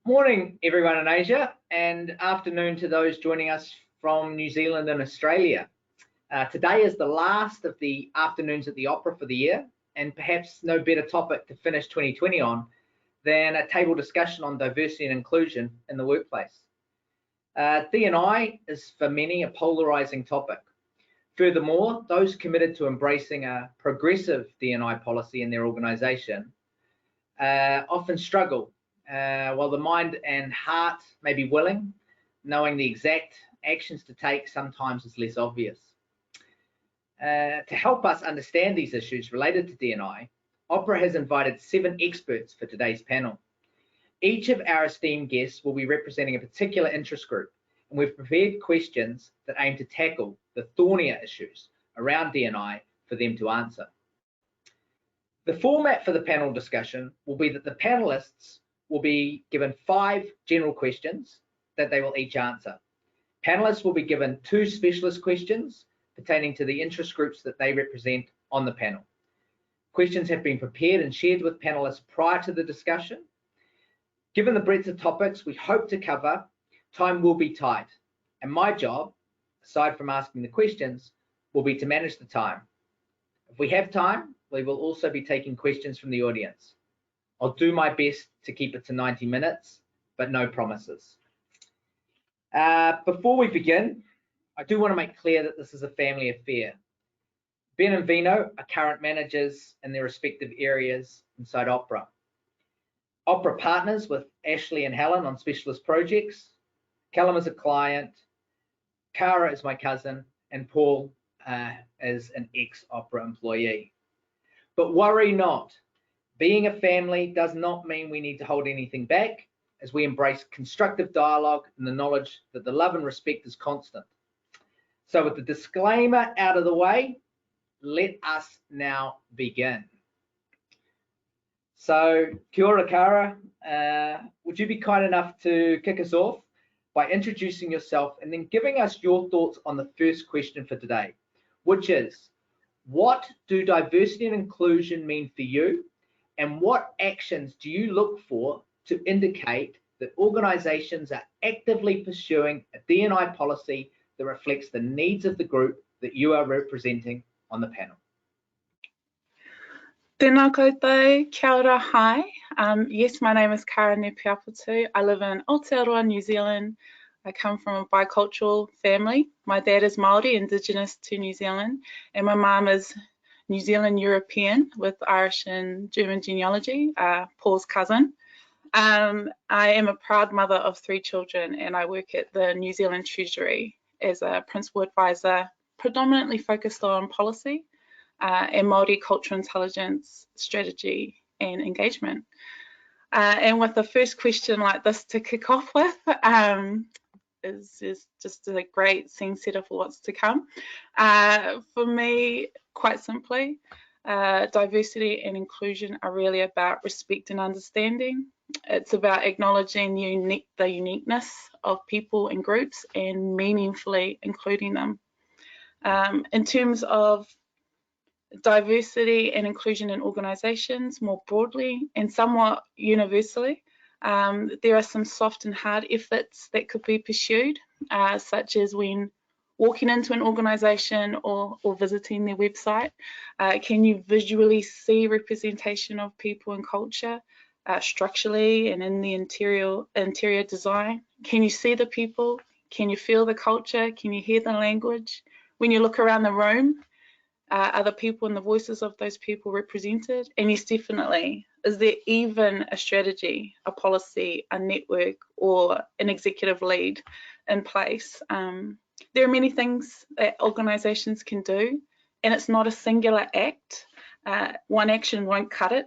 Morning, everyone in Asia, and afternoon to those joining us from New Zealand and Australia. Today is the last of the afternoons at the Opera for the year, and perhaps no better topic to finish 2020 on than a table discussion on diversity and inclusion in the workplace. D&I is for many a polarizing topic. Furthermore, those committed to embracing a progressive D&I policy in their organisation often struggle. While the mind and heart may be willing, knowing the exact actions to take sometimes is less obvious. To help us understand these issues related to D&I, Opera has invited 7 experts for today's panel. Each of our esteemed guests will be representing a particular interest group, and we've prepared questions that aim to tackle the thornier issues around D&I for them to answer. The format for the panel discussion will be that the panelists will be given 5 general questions that they will each answer. Panelists will be given 2 specialist questions pertaining to the interest groups that they represent on the panel. Questions have been prepared and shared with panelists prior to the discussion. Given the breadth of topics we hope to cover, time will be tight, and my job, aside from asking the questions, will be to manage the time. If we have time, we will also be taking questions from the audience. I'll do my best to keep it to 90 minutes, but no promises. Before we begin, I do want to make clear that this is a family affair. Ben and Vino are current managers in their respective areas inside Opera. Opera partners with Ashley and Helen on specialist projects. Callum is a client, Cara is my cousin, and Paul is an ex-Opera employee. But worry not. Being a family does not mean we need to hold anything back, as we embrace constructive dialogue and the knowledge that the love and respect is constant. So with the disclaimer out of the way, let us now begin. So, kia ora Cara, would you be kind enough to kick us off by introducing yourself and then giving us your thoughts on the first question for today, which is, what do diversity and inclusion mean for you? And what actions do you look for to indicate that organisations are actively pursuing a D&I policy that reflects the needs of the group that you are representing on the panel? Tēnā koutou, kia ora, hi. Yes, my name is Cara Nepiaputu. I live in Aotearoa, New Zealand. I come from a bicultural family. My dad is Māori, Indigenous to New Zealand, and my mum is New Zealand European with Irish and German genealogy, Paul's cousin. I am a proud mother of 3 children, and I work at the New Zealand Treasury as a principal advisor, predominantly focused on policy and Māori cultural intelligence, strategy and engagement. And with the first question like this to kick off with, is just a great scene setter for what's to come. For me, quite simply, diversity and inclusion are really about respect and understanding. It's about acknowledging the uniqueness of people and groups and meaningfully including them. In terms of diversity and inclusion in organisations more broadly and somewhat universally, there are some soft and hard efforts that could be pursued, such as when walking into an organisation or visiting their website. Can you visually see representation of people and culture structurally and in the interior design? Can you see the people? Can you feel the culture? Can you hear the language? When you look around the room, are the people and the voices of those people represented? And yes, definitely. Is there even a strategy, a policy, a network, or an executive lead in place? There are many things that organisations can do, and it's not a singular act. One action won't cut it.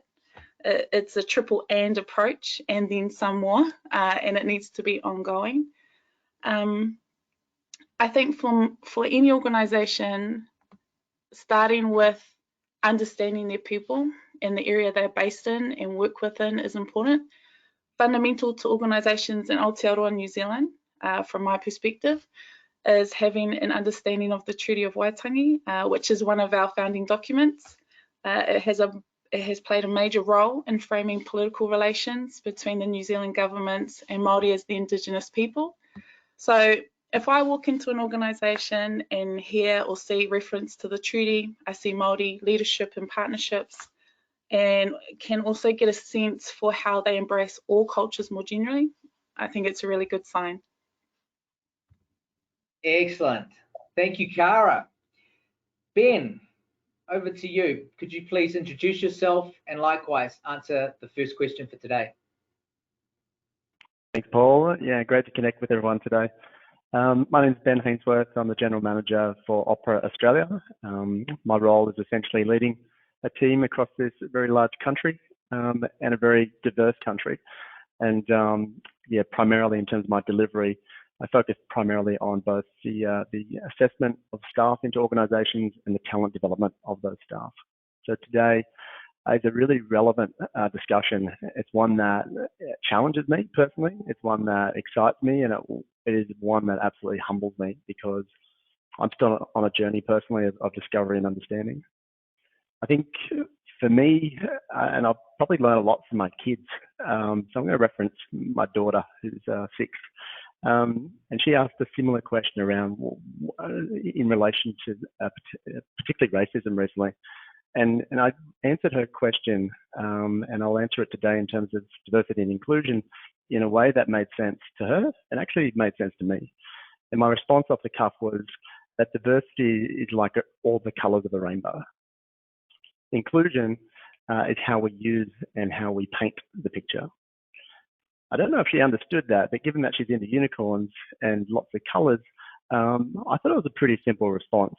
It's a triple and approach, and then some more, and it needs to be ongoing. I think for any organisation, starting with understanding their people and the area they're based in and work within is important. Fundamental to organisations in Aotearoa, New Zealand, from my perspective, is having an understanding of the Treaty of Waitangi, which is one of our founding documents. It has it has played a major role in framing political relations between the New Zealand government and Māori as the Indigenous people. So if I walk into an organisation and hear or see reference to the treaty, I see Māori leadership and partnerships, and can also get a sense for how they embrace all cultures more generally, I think it's a really good sign. Excellent. Thank you, Cara. Ben, over to you. Could you please introduce yourself and likewise answer the first question for today? Thanks, Paul. Yeah, great to connect with everyone today. My name is Ben Hainsworth. I'm the General Manager for Opera Australia. My role is essentially leading a team across this very large country and a very diverse country. And yeah, primarily in terms of my delivery, I focus primarily on both the assessment of staff into organisations and the talent development of those staff. So today is a really relevant discussion. It's one that challenges me personally. It's one that excites me, and it is one that absolutely humbles me because I'm still on a journey personally of discovery and understanding. I think for me, and I've probably learned a lot from my kids, so I'm going to reference my daughter who's 6. And she asked a similar question around in relation to particularly racism recently. And I answered her question, and I'll answer it today in terms of diversity and inclusion in a way that made sense to her and actually made sense to me. And my response off the cuff was that diversity is like all the colours of the rainbow. Inclusion is how we use and how we paint the picture. I don't know if she understood that, but given that she's into unicorns and lots of colours, I thought it was a pretty simple response.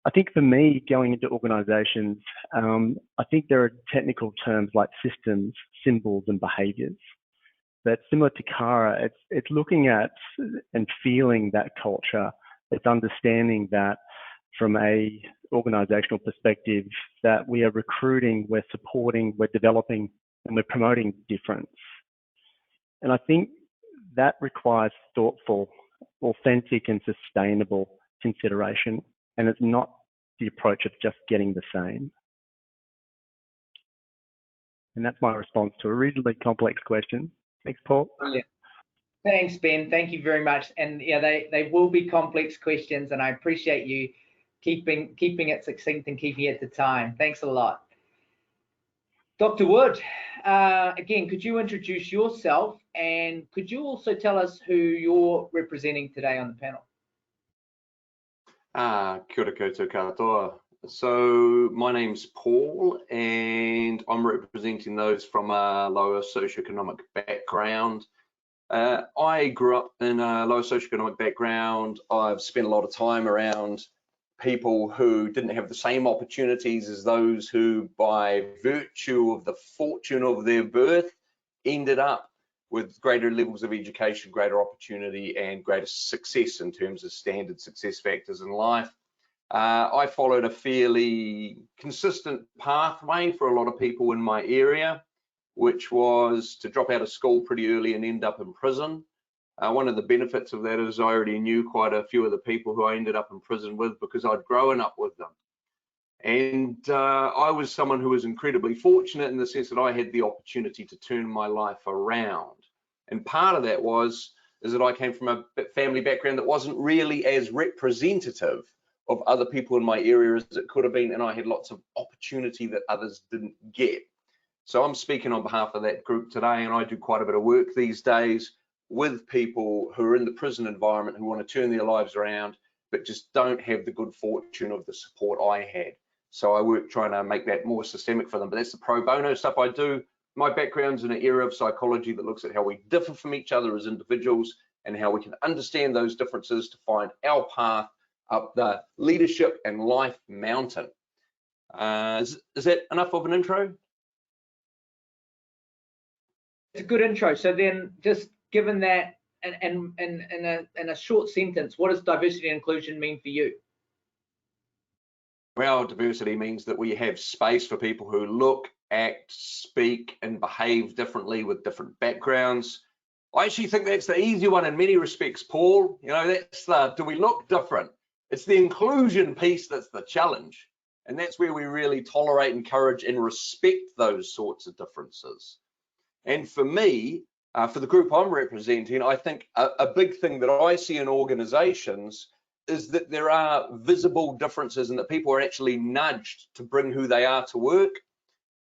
I think for me, going into organisations, I think there are technical terms like systems, symbols and behaviours. But similar to Cara, it's looking at and feeling that culture. It's understanding that from a organisational perspective, that we are recruiting, we're supporting, we're developing and we're promoting difference. And I think that requires thoughtful, authentic and sustainable consideration. And it's not the approach of just getting the same. And that's my response to a reasonably complex question. Thanks, Paul. Brilliant. Thanks, Ben. Thank you very much. And yeah, they will be complex questions, and I appreciate you keeping it succinct and keeping it to time. Thanks a lot. Dr. Wood, again, could you introduce yourself, and could you also tell us who you're representing today on the panel? Kia ora koutou katoa. So my name's Paul, and I'm representing those from a lower socioeconomic background. I grew up in a lower socioeconomic background. I've spent a lot of time around people who didn't have the same opportunities as those who, by virtue of the fortune of their birth, ended up with greater levels of education, greater opportunity, and greater success in terms of standard success factors in life. I followed a fairly consistent pathway for a lot of people in my area, which was to drop out of school pretty early and end up in prison. One of the benefits of that is I already knew quite a few of the people who I ended up in prison with because I'd grown up with them. And I was someone who was incredibly fortunate in the sense that I had the opportunity to turn my life around. And part of that is that I came from a family background that wasn't really as representative of other people in my area as it could have been, and I had lots of opportunity that others didn't get. So I'm speaking on behalf of that group today, and I do quite a bit of work these days with people who are in the prison environment who want to turn their lives around, but just don't have the good fortune of the support I had. So I work trying to make that more systemic for them, but that's the pro bono stuff I do. My background's in an area of psychology that looks at how we differ from each other as individuals and how we can understand those differences to find our path up the leadership and life mountain. Is that enough of an intro? It's a good intro. So then, just given that, and in a short sentence, what does diversity and inclusion mean for you? Well, diversity means that we have space for people who look, act, speak, and behave differently with different backgrounds. I actually think that's the easy one in many respects, Paul. You know, that's the, do we look different? It's the inclusion piece that's the challenge. And that's where we really tolerate, encourage, and respect those sorts of differences. And for me, for the group I'm representing, I think a big thing that I see in organizations is that there are visible differences and that people are actually nudged to bring who they are to work.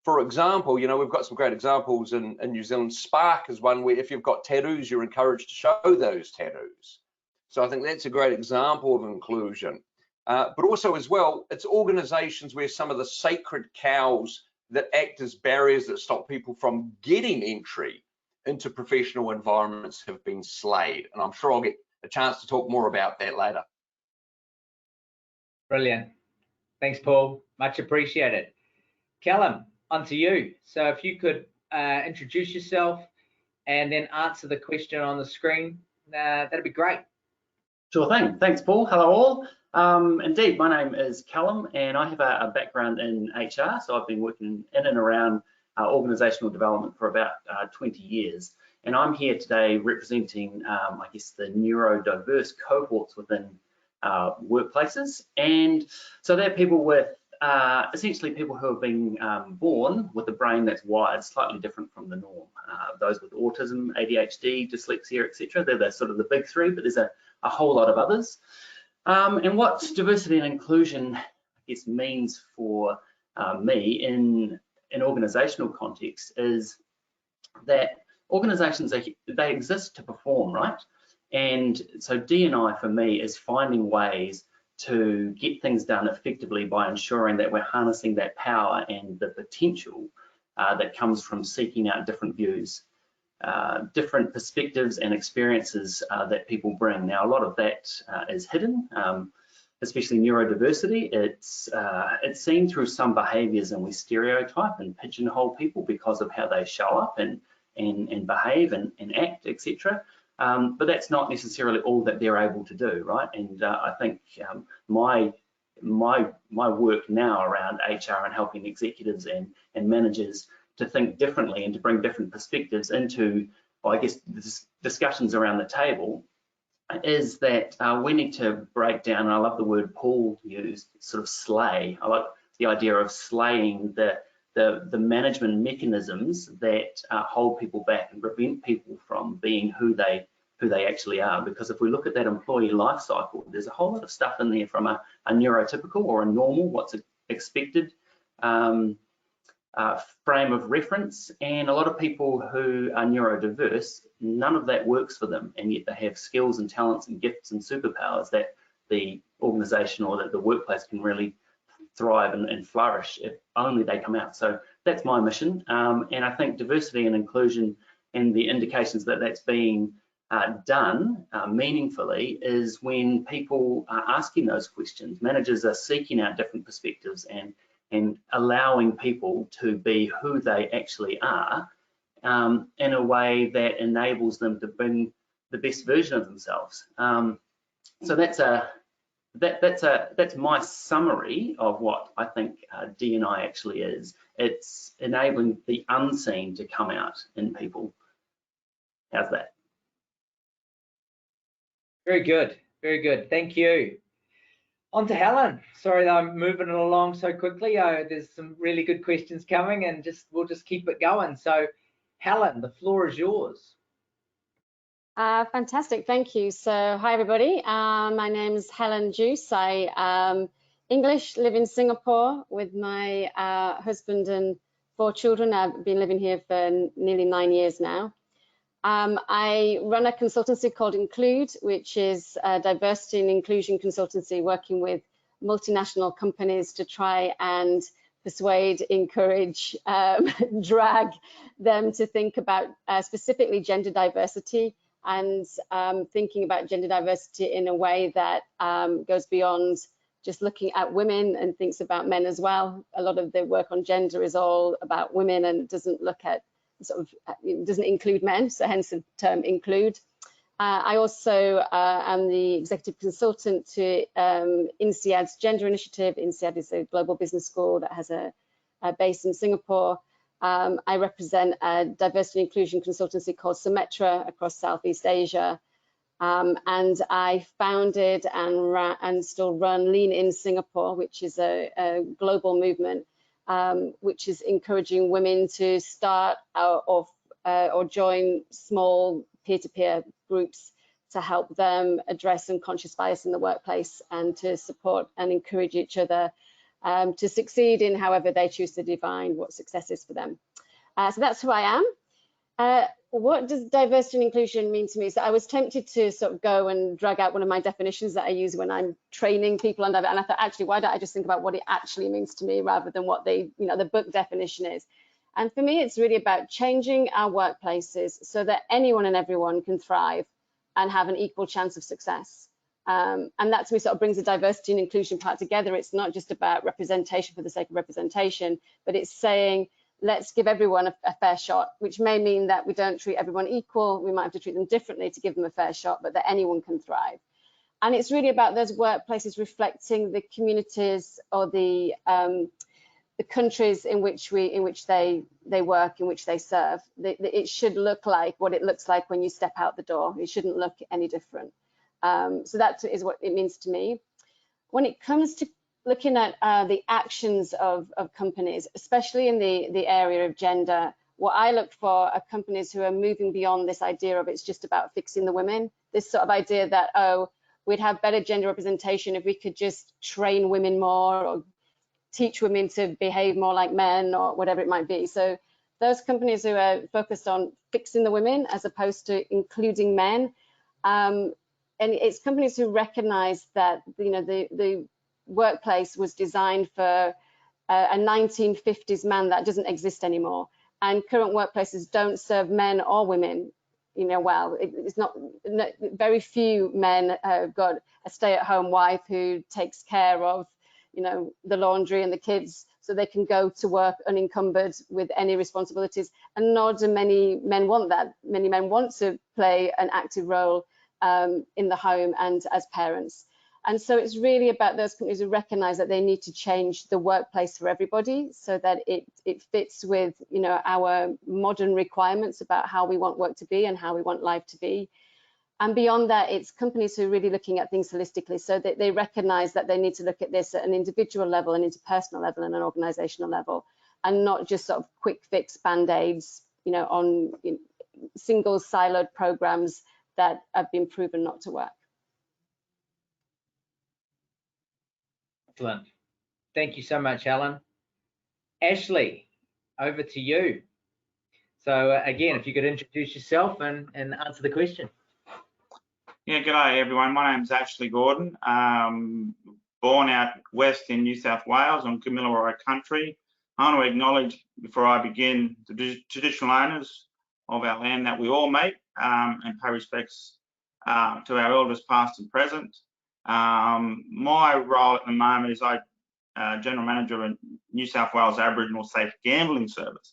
For example, you know, we've got some great examples in New Zealand. Spark is one where if you've got tattoos, you're encouraged to show those tattoos. So I think that's a great example of inclusion. But also as well, it's organizations where some of the sacred cows that act as barriers that stop people from getting entry into professional environments have been slayed. And I'm sure I'll get a chance to talk more about that later. Brilliant. Thanks, Paul. Much appreciated. Callum, on to you. So if you could introduce yourself and then answer the question on the screen, that'd be great. Sure thing. Thanks, Paul. Hello all. Indeed, my name is Callum and I have a background in HR. So I've been working in and around organisational development for about 20 years. And I'm here today representing, I guess, the neurodiverse cohorts within workplaces. And so they're people with, essentially people who have been born with a brain that's wired slightly different from the norm. Those with autism, ADHD, dyslexia, etc. They're the sort of the big three, but there's a whole lot of others. And what diversity and inclusion, I guess, means for me in an organisational context is that organisations, they exist to perform, right? And so D&I for me is finding ways to get things done effectively by ensuring that we're harnessing that power and the potential that comes from seeking out different views, different perspectives and experiences that people bring. Now, a lot of that is hidden, especially neurodiversity. It's seen through some behaviours, and we stereotype and pigeonhole people because of how they show up and behave and act, etc. But that's not necessarily all that they're able to do, right? And I think my work now around HR and helping executives and managers to think differently and to bring different perspectives into, well, I guess, the discussions around the table is that we need to break down, and I love the word Paul used, sort of slay. I like the idea of slaying the management mechanisms that hold people back and prevent people from being who they actually are. Because if we look at that employee life cycle, there's a whole lot of stuff in there from a neurotypical or a normal, what's expected frame of reference, and a lot of people who are neurodiverse, none of that works for them, and yet they have skills and talents and gifts and superpowers that the organisation or that the workplace can really thrive and flourish if only they come out. So that's my mission, and I think diversity and inclusion and the indications that that's being done meaningfully is when people are asking those questions. Managers are seeking out different perspectives and allowing people to be who they actually are in a way that enables them to bring the best version of themselves. So that's my summary of what I think D&I actually is. It's enabling the unseen to come out in people. How's that? Very good, very good. Thank you. On to Helen. Sorry that I'm moving it along so quickly. There's some really good questions coming, and we'll just keep it going. So, Helen, the floor is yours. Fantastic, thank you. So, hi everybody. My name is Helen Juice. I English, live in Singapore with my husband and 4 children. I've been living here for nearly 9 years now. I run a consultancy called Include, which is a diversity and inclusion consultancy working with multinational companies to try and persuade, encourage, drag them to think about specifically gender diversity and thinking about gender diversity in a way that goes beyond just looking at women and thinks about men as well. A lot of the work on gender is all about women and doesn't look at doesn't include men, so hence the term Include. I also am the executive consultant to INSEAD's gender initiative. INSEAD is a global business school that has a base in Singapore. I represent a diversity and inclusion consultancy called Symetra across Southeast Asia. And I founded and still run Lean In Singapore, which is a global movement, which is encouraging women to start or join small peer-to-peer groups to help them address unconscious bias in the workplace and to support and encourage each other to succeed in however they choose to define what success is for them. So that's who I am. What does diversity and inclusion mean to me? So I was tempted to sort of go and drag out one of my definitions that I use when I'm training people on diversity, and I thought, actually, why don't I just think about what it actually means to me rather than what the book definition is. And for me, it's really about changing our workplaces so that anyone and everyone can thrive and have an equal chance of success. And that to me sort of brings the diversity and inclusion part together. It's not just about representation for the sake of representation, but it's saying, let's give everyone a fair shot, which may mean that we don't treat everyone equal. We might have to treat them differently to give them a fair shot, but that anyone can thrive. And it's really about those workplaces reflecting the communities or the countries in which they work, in which they serve. It should look like what it looks like when you step out the door. It shouldn't look any different. So that is what it means to me. When it comes to looking at the actions of companies, especially in the area of gender, what I look for are companies who are moving beyond this idea of it's just about fixing the women. This sort of idea that, oh, we'd have better gender representation if we could just train women more or teach women to behave more like men or whatever it might be. So those companies who are focused on fixing the women as opposed to including men, and it's companies who recognize that the workplace was designed for a 1950s man that doesn't exist anymore, and current workplaces don't serve men or women well. It's not, very few men have got a stay-at-home wife who takes care of the laundry and the kids so they can go to work unencumbered with any responsibilities, and nor do many men want that. Many men want to play an active role in the home and as parents. And so it's really about those companies who recognize that they need to change the workplace for everybody so that it fits with our modern requirements about how we want work to be and how we want life to be. And beyond that, it's companies who are really looking at things holistically, so that they recognize that they need to look at this at an individual level, an interpersonal level, and an organizational level, and not just sort of quick fix band-aids, on single siloed programs that have been proven not to work. Excellent. Thank you so much, Helen. Ashley, over to you. So again, if you could introduce yourself and answer the question. Yeah, g'day everyone. My name's Ashley Gordon. Born out west in New South Wales on Kamilaroi country. I want to acknowledge, before I begin, the traditional owners of our land that we all make, and pay respects to our elders past and present. My role at the moment is General Manager in New South Wales Aboriginal Safe Gambling Service.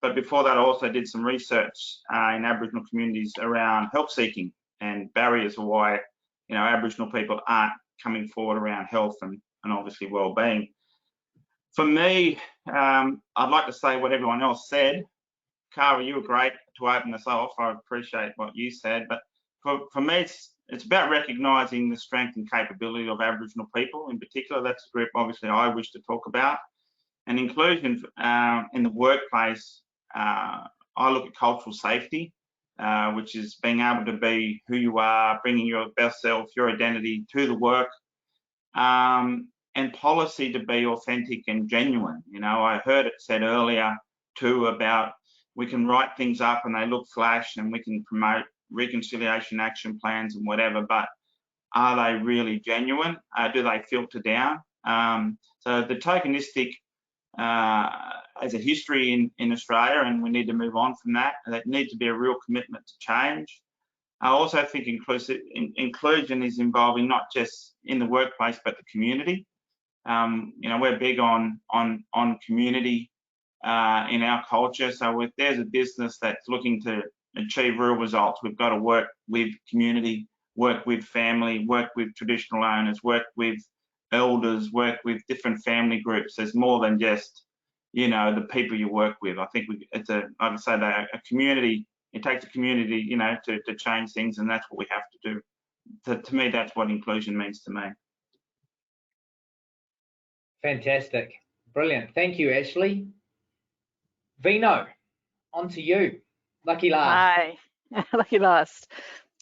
But before that, I also did some research in Aboriginal communities around help seeking and barriers of why Aboriginal people aren't coming forward around health and obviously well-being. For me, I'd like to say what everyone else said. Cara, you were great to open us off. I appreciate what you said, but for me, it's about recognising the strength and capability of Aboriginal people in particular. That's the group obviously I wish to talk about. And inclusion in the workplace, I look at cultural safety, which is being able to be who you are, bringing your best self, your identity to the work, and policy to be authentic and genuine. I heard it said earlier too about we can write things up and they look flash and we can promote reconciliation action plans and whatever, but are they really genuine? Do they filter down? So the tokenistic as a history in Australia, and we need to move on from that. There needs to be a real commitment to change. I also think inclusion is involving not just in the workplace but the community. We're big on community in our culture. So if there's a business that's looking to achieve real results, we've got to work with community, work with family, work with traditional owners, work with elders, work with different family groups. There's more than just the people you work with. I think I would say that a community it takes a community, you know, to change things, and that's what we have to do. To me, that's what inclusion means to me. Fantastic. Brilliant. Thank you, Ashley. Vino, on to you. Lucky last. Hi, lucky last.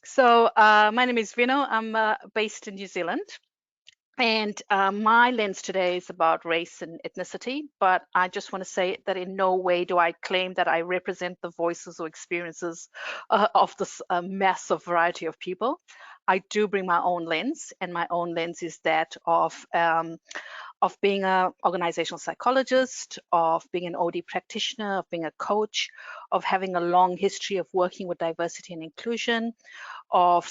So my name is Vino. I'm based in New Zealand. And my lens today is about race and ethnicity, but I just want to say that in no way do I claim that I represent the voices or experiences of this massive variety of people. I do bring my own lens, and my own lens is that of being an organizational psychologist, of being an OD practitioner, of being a coach, of having a long history of working with diversity and inclusion, of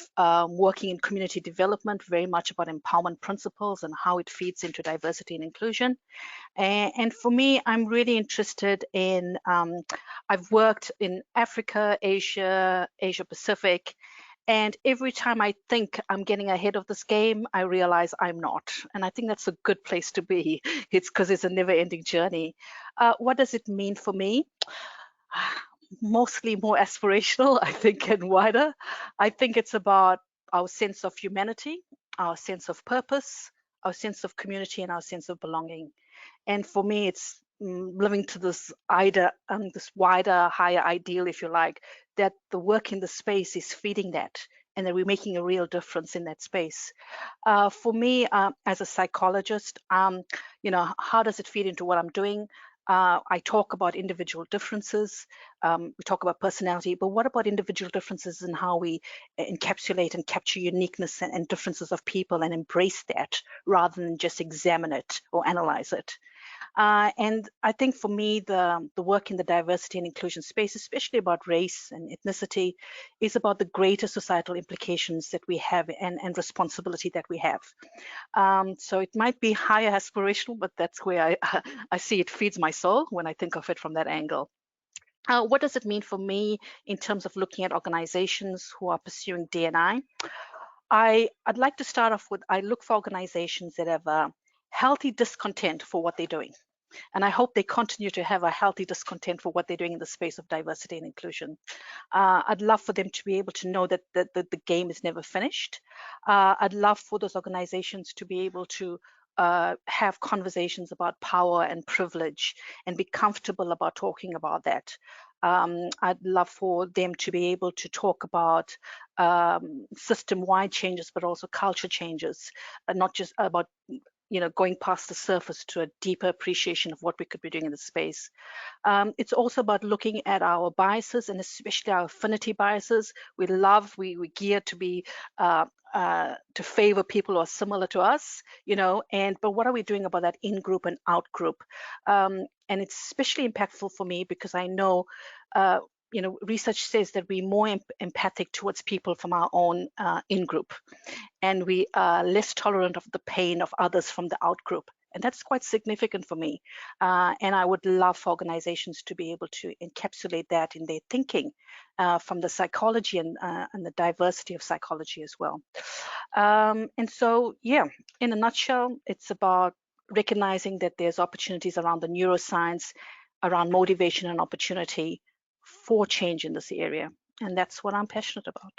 working in community development, very much about empowerment principles and how it feeds into diversity and inclusion. And for me, I'm really interested in, I've worked in Africa, Asia, Asia Pacific, and every time I think I'm getting ahead of this game, I realize I'm not. And I think that's a good place to be. It's because it's a never-ending journey. What does it mean for me? Mostly more aspirational, I think, and wider. I think it's about our sense of humanity, our sense of purpose, our sense of community, and our sense of belonging. And for me, it's living to this wider, higher ideal, if you like, that the work in the space is feeding that, and that we're making a real difference in that space. For me, as a psychologist, you know, how does it feed into what I'm doing? I talk about individual differences, we talk about personality, but what about individual differences in how we encapsulate and capture uniqueness and differences of people and embrace that rather than just examine it or analyze it? And I think for me, the work in the diversity and inclusion space, especially about race and ethnicity, is about the greater societal implications that we have and responsibility that we have. So it might be higher aspirational, but that's where I see it feeds my soul when I think of it from that angle. What does it mean for me in terms of looking at organizations who are pursuing D&I? I'd like to start off with, I look for organizations that have a healthy discontent for what they're doing. And I hope they continue to have a healthy discontent for what they're doing in the space of diversity and inclusion. I'd love for them to be able to know that the game is never finished. I'd love for those organizations to be able to have conversations about power and privilege and be comfortable about talking about that. I'd love for them to be able to talk about system-wide changes, but also culture changes, not just about going past the surface to a deeper appreciation of what we could be doing in the space. It's also about looking at our biases, and especially our affinity biases. We gear to be to favor people who are similar to us, but what are we doing about that in-group and out-group? And it's especially impactful for me because I know research says that we're more empathic towards people from our own in-group, and we are less tolerant of the pain of others from the out-group. And that's quite significant for me. And I would love for organizations to be able to encapsulate that in their thinking from the psychology and the diversity of psychology as well. And so, yeah, in a nutshell, it's about recognizing that there's opportunities around the neuroscience, around motivation and opportunity for change in this area. And that's what I'm passionate about.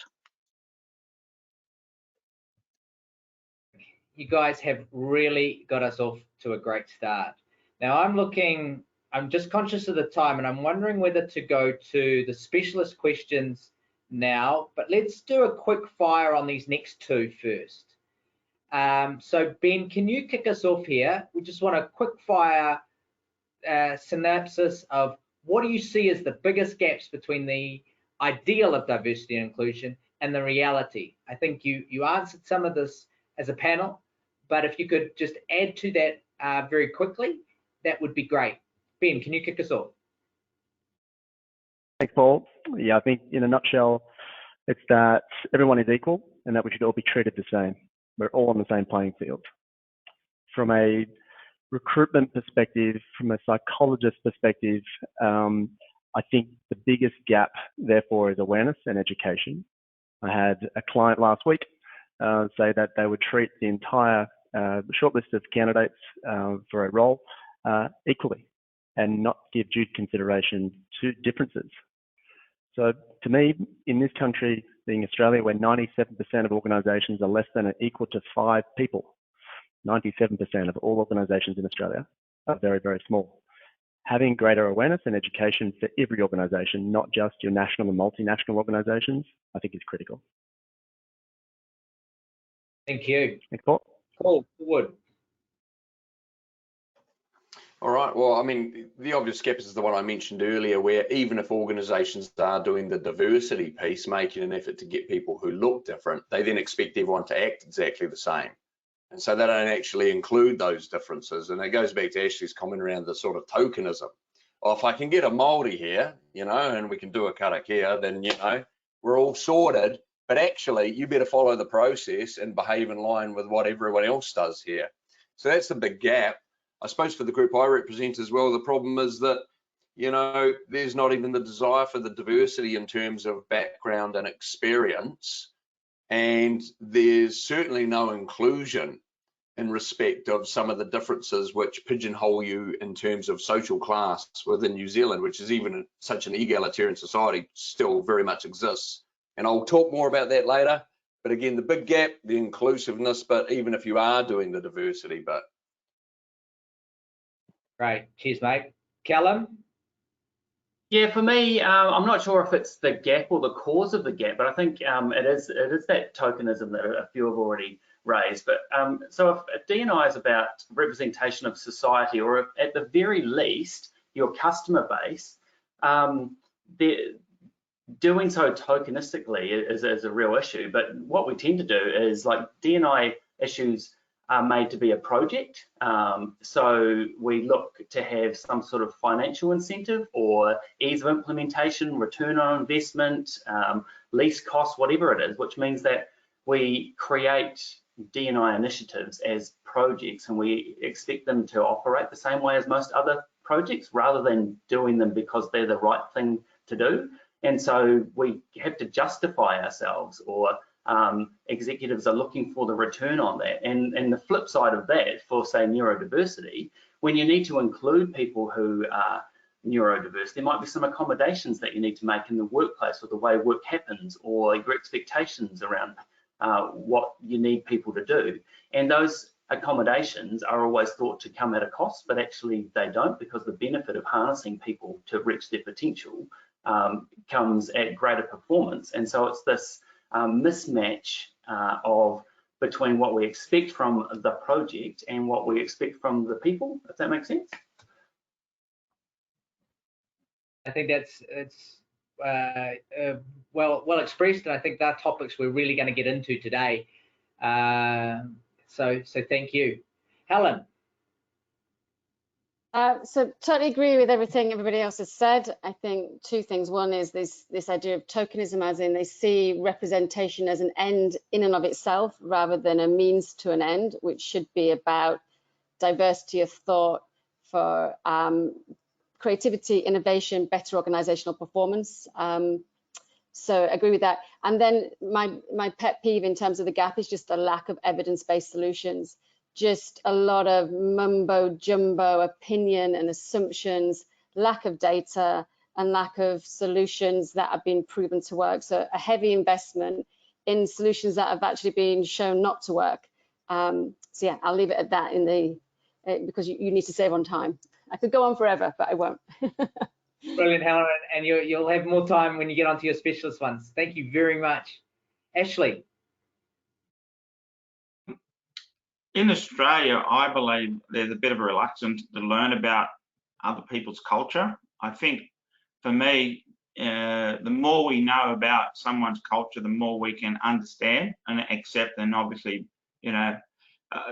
You guys have really got us off to a great start. Now I'm just conscious of the time, and I'm wondering whether to go to the specialist questions now, but let's do a quick fire on these next two first. So Ben, can you kick us off here? We just want a quick fire synopsis of what do you see as the biggest gaps between the ideal of diversity and inclusion and the reality? I think you answered some of this as a panel, but if you could just add to that very quickly, that would be great. Ben, can you kick us off? Thanks, Paul. Yeah, I think in a nutshell, it's that everyone is equal and that we should all be treated the same. We're all on the same playing field. From a recruitment perspective, from a psychologist perspective, I think the biggest gap, therefore, is awareness and education. I had a client last week say that they would treat the entire shortlist of candidates for a role equally and not give due consideration to differences. So to me, in this country, being Australia, where 97% of organisations are less than or equal to 5 people, 97% of all organisations in Australia are very, very small. Having greater awareness and education for every organisation, not just your national and multinational organisations, I think is critical. Thank you. Thanks, Paul. Paul Wood. All right, well, I mean, the obvious gap is the one I mentioned earlier, where even if organisations are doing the diversity piece, making an effort to get people who look different, they then expect everyone to act exactly the same. And so they don't actually include those differences. And it goes back to Ashley's comment around the sort of tokenism. Well, if I can get a Māori here, you know, and we can do a karakia, then, you know, we're all sorted. But actually, you better follow the process and behave in line with what everyone else does here. So that's the big gap. I suppose for the group I represent as well, the problem is that, you know, there's not even the desire for the diversity in terms of background and experience. And there's certainly no inclusion in respect of some of the differences which pigeonhole you in terms of social class within New Zealand, which is even such an egalitarian society, still very much exists. And I'll talk more about that later. But again, the big gap, the inclusiveness, but even if you are doing the diversity, but. Great. Cheers, mate. Callum? Yeah, for me, I'm not sure if it's the gap or the cause of the gap, but I think it is that tokenism that a few have already raised. But so if D&I is about representation of society, or if, at the very least, your customer base, doing so tokenistically is a real issue. But what we tend to do is, like, D&I issues are made to be a project. So we look to have some sort of financial incentive or ease of implementation, return on investment, least cost, whatever it is, which means that we create D&I initiatives as projects, and we expect them to operate the same way as most other projects, rather than doing them because they're the right thing to do. And so we have to justify ourselves, or executives are looking for the return on that. And the flip side of that, for say neurodiversity, when you need to include people who are neurodiverse, there might be some accommodations that you need to make in the workplace, or the way work happens, or your expectations around what you need people to do. And those accommodations are always thought to come at a cost, but actually they don't, because the benefit of harnessing people to reach their potential comes at greater performance. And so it's this mismatch between what we expect from the project and what we expect from the people, if that makes sense. I think it's well expressed, and I think that topics we're really going to get into today. So thank you, Helen. So totally agree with everything everybody else has said. I think two things. One is this idea of tokenism, as in they see representation as an end in and of itself, rather than a means to an end, which should be about diversity of thought for creativity, innovation, better organizational performance. So I agree with that. And then my pet peeve in terms of the gap is just the lack of evidence-based solutions. Just a lot of mumbo jumbo opinion and assumptions, lack of data, and lack of solutions that have been proven to work. So a heavy investment in solutions that have actually been shown not to work. So yeah, I'll leave it at that because you need to save on time. I could go on forever, but I won't. Brilliant, Helen, and you'll have more time when you get onto your specialist ones. Thank you very much. Ashley. In Australia, I believe there's a bit of a reluctance to learn about other people's culture. I think for me, the more we know about someone's culture, the more we can understand and accept. And obviously, you know,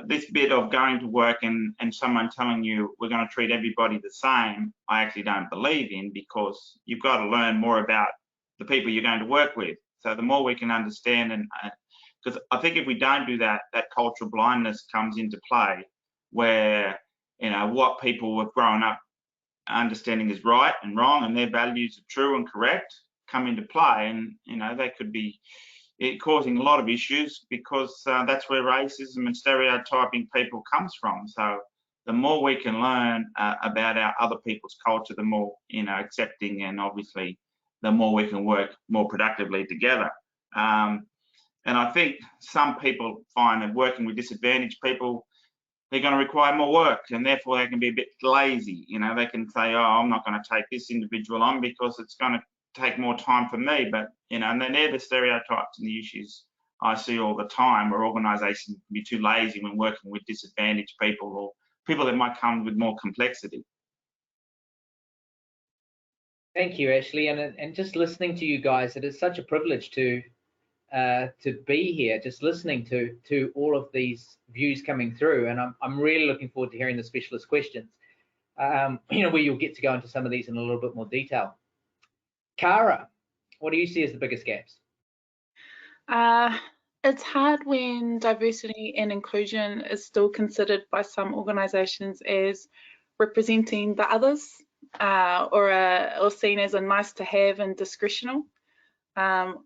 this bit of going to work and someone telling you we're going to treat everybody the same, I actually don't believe in, because you've got to learn more about the people you're going to work with. So the more we can understand, and because I think if we don't do that, that cultural blindness comes into play, where, you know, what people have grown up understanding is right and wrong, and their values are true and correct, come into play. And, you know, they could be causing a lot of issues, because that's where racism and stereotyping people comes from. So the more we can learn about our other people's culture, the more, you know, accepting and obviously the more we can work more productively together. And I think some people find that working with disadvantaged people, they're going to require more work, and therefore they can be a bit lazy. You know, they can say, oh, I'm not going to take this individual on because it's going to take more time for me. But, you know, and then they're the stereotypes and the issues I see all the time, where organisations can be too lazy when working with disadvantaged people or people that might come with more complexity. Thank you, Ashley. And just listening to you guys, it is such a privilege to be here, just listening to all of these views coming through. And I'm really looking forward to hearing the specialist questions, you know, where you'll get to go into some of these in a little bit more detail. Cara, what do you see as the biggest gaps? It's hard when diversity and inclusion is still considered by some organisations as representing the others, or seen as a nice to have and discretional,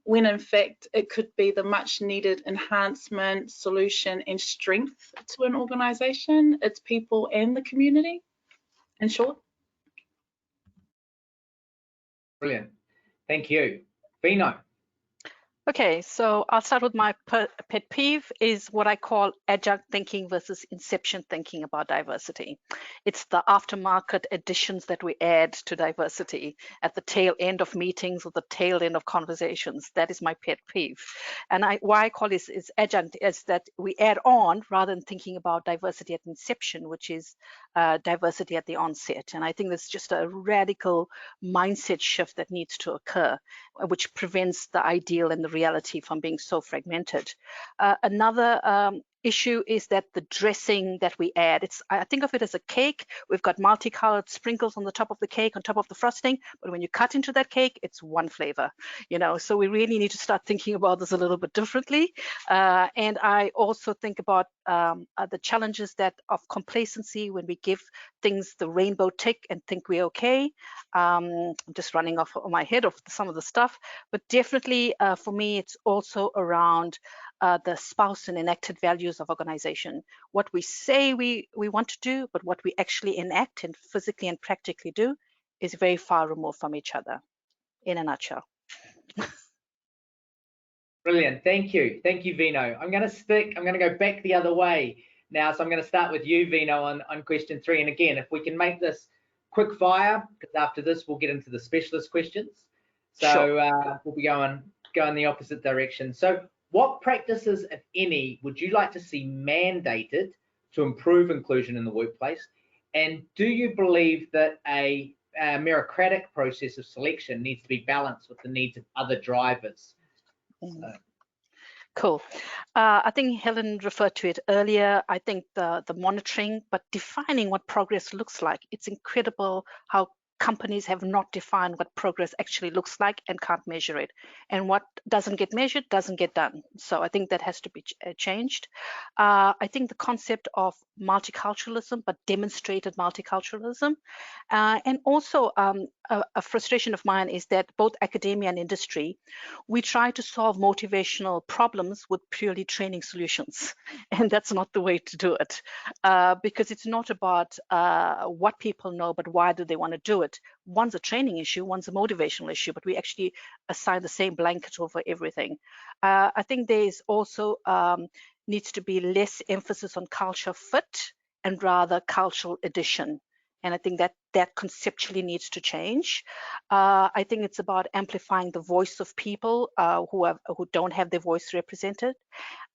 when in fact it could be the much needed enhancement, solution and strength to an organisation, its people and the community, in short. Brilliant. Thank you. Vino. Okay, so I'll start with my pet peeve is what I call adjunct thinking versus inception thinking about diversity. It's the aftermarket additions that we add to diversity at the tail end of meetings or the tail end of conversations. That is my pet peeve. And why I call this is adjunct is that we add on rather than thinking about diversity at inception, which is diversity at the onset. And I think that's just a radical mindset shift that needs to occur, which prevents the ideal and the reality from being so fragmented. Another issue is that the dressing that we add, I think of it as a cake. We've got multicolored sprinkles on the top of the cake, on top of the frosting, but when you cut into that cake, it's one flavor, you know, so we really need to start thinking about this a little bit differently. And I also think about the challenges that of complacency when we give things the rainbow tick and think we're okay. I'm just running off on my head of some of the stuff, but definitely for me, it's also around the spouse and enacted values of organization. What we say we want to do, but what we actually enact and physically and practically do is very far removed from each other, in a nutshell. Brilliant. Thank you. Thank you, Vino. I'm going to go back the other way now. So I'm going to start with you, Vino, on question 3. And again, if we can make this quick fire, because after this, we'll get into the specialist questions. So sure. We'll be going the opposite direction. So what practices, if any, would you like to see mandated to improve inclusion in the workplace? And do you believe that a meritocratic process of selection needs to be balanced with the needs of other drivers? Cool. I think Helen referred to it earlier. I think the monitoring, but defining what progress looks like. It's incredible how companies have not defined what progress actually looks like and can't measure it. And what doesn't get measured doesn't get done. So I think that has to be changed. I think the concept of multiculturalism, but demonstrated multiculturalism. And also a frustration of mine is that both academia and industry, we try to solve motivational problems with purely training solutions. And that's not the way to do it, because it's not about what people know, but why do they want to do it. One's a training issue, one's a motivational issue, but we actually assign the same blanket over everything. I think there's also needs to be less emphasis on culture fit and rather cultural addition. And I think that conceptually needs to change. I think it's about amplifying the voice of people who don't have their voice represented.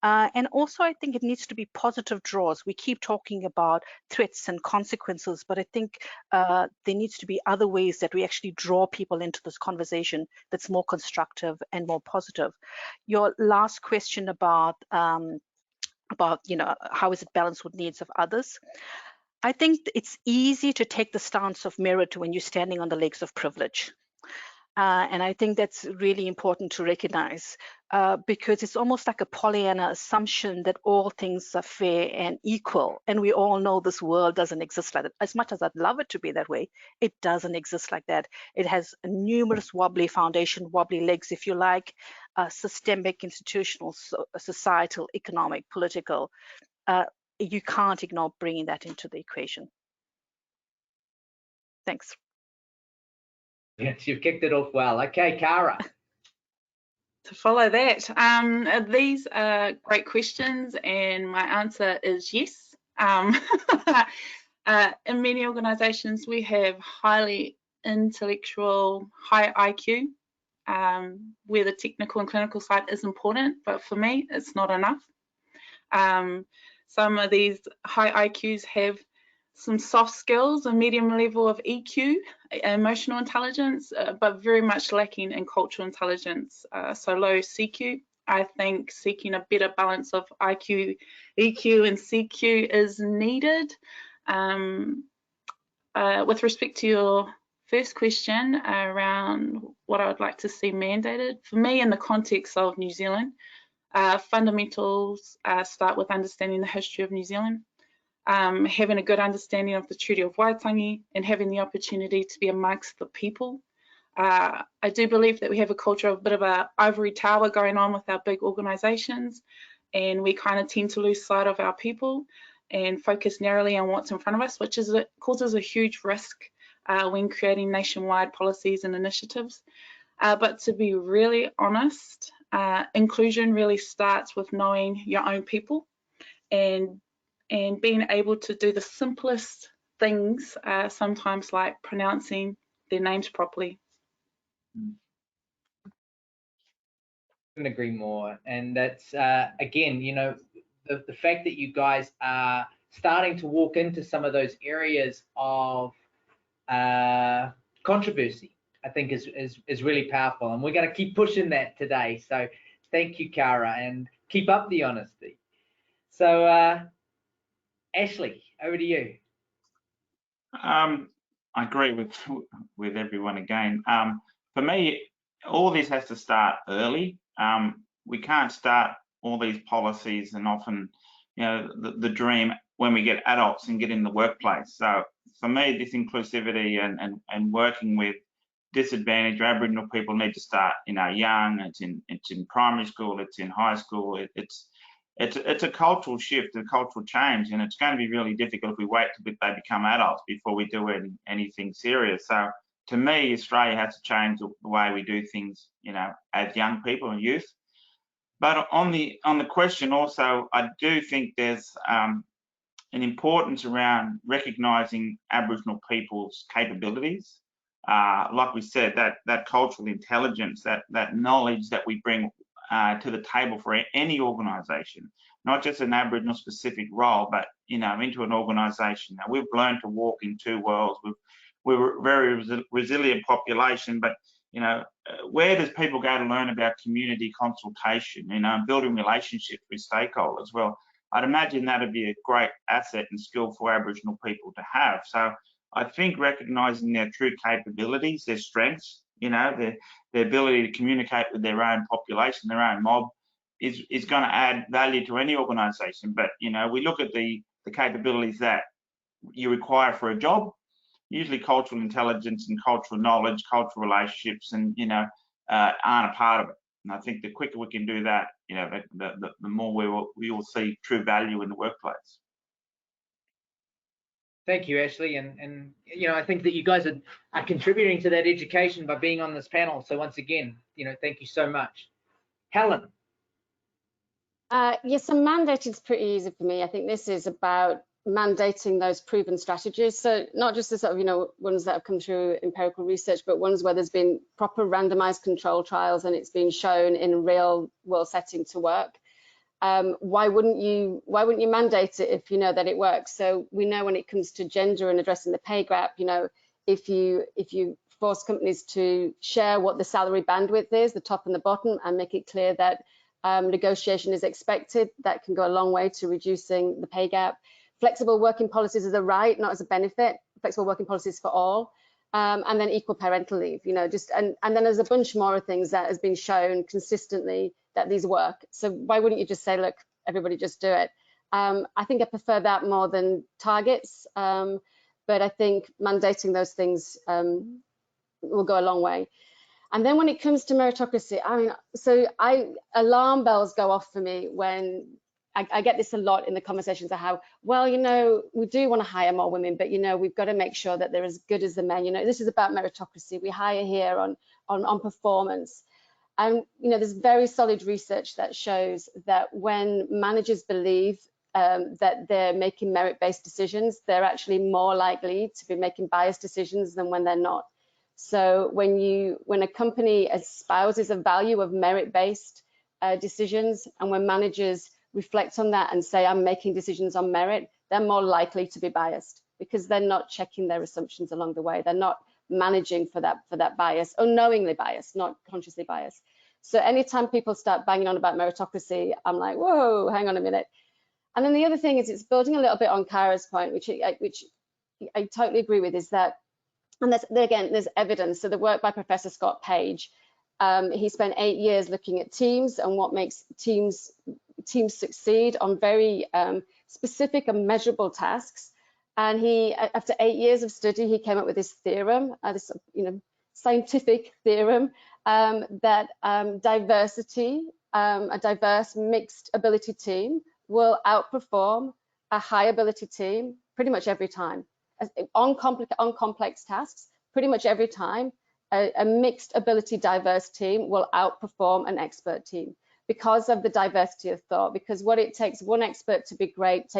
And also, I think it needs to be positive draws. We keep talking about threats and consequences, but I think there needs to be other ways that we actually draw people into this conversation that's more constructive and more positive. Your last question about you know, how is it balanced with needs of others? I think it's easy to take the stance of merit when you're standing on the legs of privilege. And I think that's really important to recognize because it's almost like a Pollyanna assumption that all things are fair and equal. And we all know this world doesn't exist like that. As much as I'd love it to be that way, it doesn't exist like that. It has numerous wobbly foundation, wobbly legs, if you like, systemic, institutional, societal, economic, political. You can't ignore bringing that into the equation. Thanks. Yes, you've kicked it off well. Okay, Cara. To follow that, these are great questions, and my answer is yes. In many organisations, we have highly intellectual, high IQ, where the technical and clinical side is important, but for me, it's not enough. Some of these high IQs have some soft skills, a medium level of EQ, emotional intelligence, but very much lacking in cultural intelligence, so low CQ. I think seeking a better balance of IQ, EQ, and CQ is needed. With respect to your first question around what I would like to see mandated, for me in the context of New Zealand, fundamentals start with understanding the history of New Zealand, having a good understanding of the Treaty of Waitangi, and having the opportunity to be amongst the people. I do believe that we have a culture of a bit of an ivory tower going on with our big organisations, and we kind of tend to lose sight of our people and focus narrowly on what's in front of us, which causes a huge risk when creating nationwide policies and initiatives. But to be really honest, inclusion really starts with knowing your own people and being able to do the simplest things, sometimes like pronouncing their names properly. Couldn't agree more. And that's again, you know, the fact that you guys are starting to walk into some of those areas of controversy, I think is really powerful, and we're going to keep pushing that today. So thank you, Cara, and keep up the honesty. So Ashley, over to you. I agree with everyone again. For me, all this has to start early. We can't start all these policies and often, you know, the dream when we get adults and get in the workplace. So for me, this inclusivity and working with disadvantaged Aboriginal people need to start, you know, young. It's in primary school, it's in high school. It's a cultural shift, a cultural change, and it's going to be really difficult if we wait till they become adults before we do anything serious. So to me, Australia has to change the way we do things, you know, as young people and youth. But on the question also, I do think there's an importance around recognising Aboriginal people's capabilities. Like we said, that cultural intelligence, that knowledge that we bring to the table for any organisation, not just an Aboriginal specific role, but, you know, into an organisation. Now, we've learned to walk in two worlds. We're a very resilient population, but, you know, where does people go to learn about community consultation, you know, and building relationships with stakeholders? Well, I'd imagine that'd be a great asset and skill for Aboriginal people to have. So I think recognising their true capabilities, their strengths, you know, their ability to communicate with their own population, their own mob, is going to add value to any organisation. But, you know, we look at the capabilities that you require for a job. Usually cultural intelligence and cultural knowledge, cultural relationships, and, you know, aren't a part of it. And I think the quicker we can do that, you know, the more we will see true value in the workplace. Thank you, Ashley, and you know, I think that you guys are contributing to that education by being on this panel. So once again, you know, thank you so much. Helen. Yes, so mandate is pretty easy for me. I think this is about mandating those proven strategies. So not just the sort of, you know, ones that have come through empirical research, but ones where there's been proper randomized control trials and it's been shown in a real world setting to work. Why wouldn't you mandate it if you know that it works? So we know when it comes to gender and addressing the pay gap, you know, if you force companies to share what the salary bandwidth is, the top and the bottom, and make it clear that negotiation is expected, that can go a long way to reducing the pay gap. Flexible working policies as a right, not as a benefit. Flexible working policies for all. And then equal parental leave, you know, just and then there's a bunch more things that has been shown consistently that these work. So why wouldn't you just say, look, everybody just do it? I think I prefer that more than targets, but I think mandating those things will go a long way. And then when it comes to meritocracy, I mean, so alarm bells go off for me when I get this a lot in the conversations of how, well, you know, we do want to hire more women, but, you know, we've got to make sure that they're as good as the men. You know, this is about meritocracy. We hire here on performance. And, you know, there's very solid research that shows that when managers believe that they're making merit-based decisions, they're actually more likely to be making biased decisions than when they're not. So when a company espouses a value of merit-based decisions, and when managers reflect on that and say, I'm making decisions on merit, they're more likely to be biased because they're not checking their assumptions along the way. They're not managing for that bias, unknowingly biased, not consciously biased. So anytime people start banging on about meritocracy, I'm like, whoa, hang on a minute. And then the other thing is, it's building a little bit on Kara's point, which I totally agree with, is that, and there's evidence. So the work by Professor Scott Page, he spent 8 years looking at teams and what makes teams succeed on very specific and measurable tasks. And he, after 8 years of study, he came up with this theorem, this scientific theorem, that diversity, a diverse mixed ability team will outperform a high ability team pretty much every time. On complex tasks, pretty much every time, a mixed ability diverse team will outperform an expert team because of the diversity of thought, because what it takes one expert to be great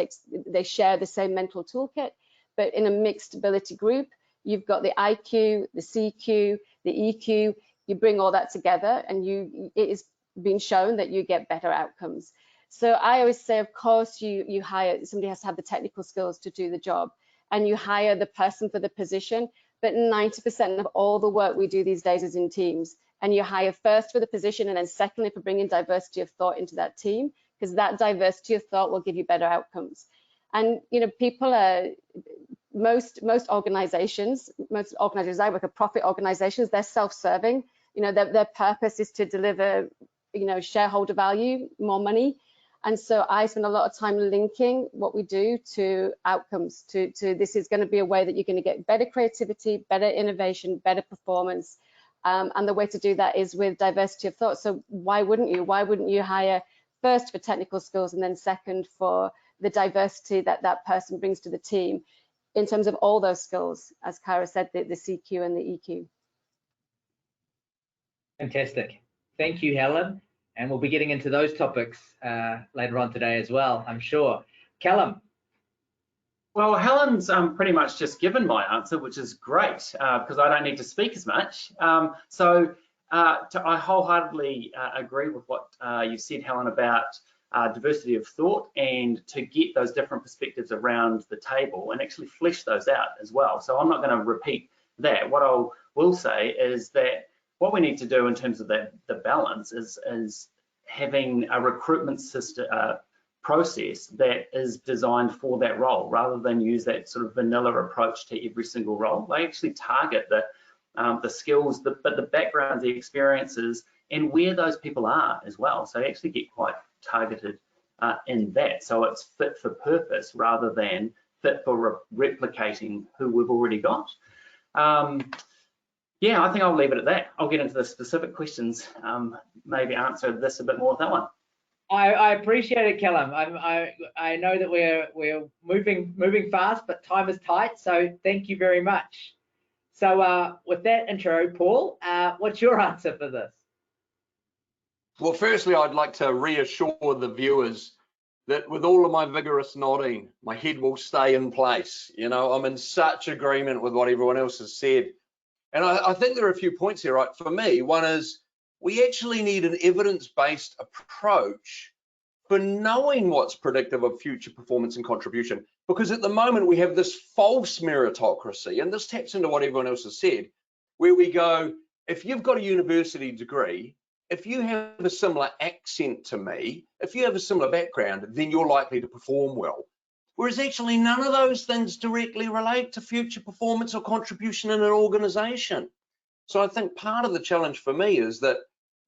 they share the same mental toolkit, but in a mixed ability group, you've got the IQ, the CQ, the EQ, you bring all that together and it is been shown that you get better outcomes. So I always say, of course, you hire, somebody has to have the technical skills to do the job, and you hire the person for the position, but 90% of all the work we do these days is in teams. And you hire first for the position, and then secondly for bringing diversity of thought into that team, because that diversity of thought will give you better outcomes. And, you know, people are, most organizations I work at, profit organizations, they're self-serving. You know, their purpose is to deliver, you know, shareholder value, more money. And so I spend a lot of time linking what we do to outcomes, to this is going to be a way that you're going to get better creativity, better innovation, better performance. And the way to do that is with diversity of thought. So why wouldn't you? Why wouldn't you hire first for technical skills and then second for the diversity that that person brings to the team in terms of all those skills, as Kara said, the CQ and the EQ. Fantastic. Thank you, Helen. And we'll be getting into those topics later on today as well, I'm sure. Callum. Well, Helen's pretty much just given my answer, which is great because I don't need to speak as much. I wholeheartedly agree with what you said, Helen, about diversity of thought, and to get those different perspectives around the table and actually flesh those out as well. So I'm not going to repeat that. What I will say is that what we need to do in terms of the balance is having a recruitment system process that is designed for that role, rather than use that sort of vanilla approach to every single role. They actually target the skills, but the backgrounds, the experiences, and where those people are as well. So they actually get quite targeted in that. So it's fit for purpose rather than fit for replicating who we've already got. Yeah, I think I'll leave it at that. I'll get into the specific questions, maybe answer this a bit more with that one. I appreciate it, Callum. I know that we're moving fast, but time is tight, so thank you very much. So with that intro, Paul, what's your answer for this? Well, firstly, I'd like to reassure the viewers that with all of my vigorous nodding, my head will stay in place. You know, I'm in such agreement with what everyone else has said. And I think there are a few points here, right? For me, one is we actually need an evidence-based approach for knowing what's predictive of future performance and contribution. Because at the moment, we have this false meritocracy, and this taps into what everyone else has said, where we go, if you've got a university degree, if you have a similar accent to me, if you have a similar background, then you're likely to perform well. Whereas actually none of those things directly relate to future performance or contribution in an organization. So I think part of the challenge for me is that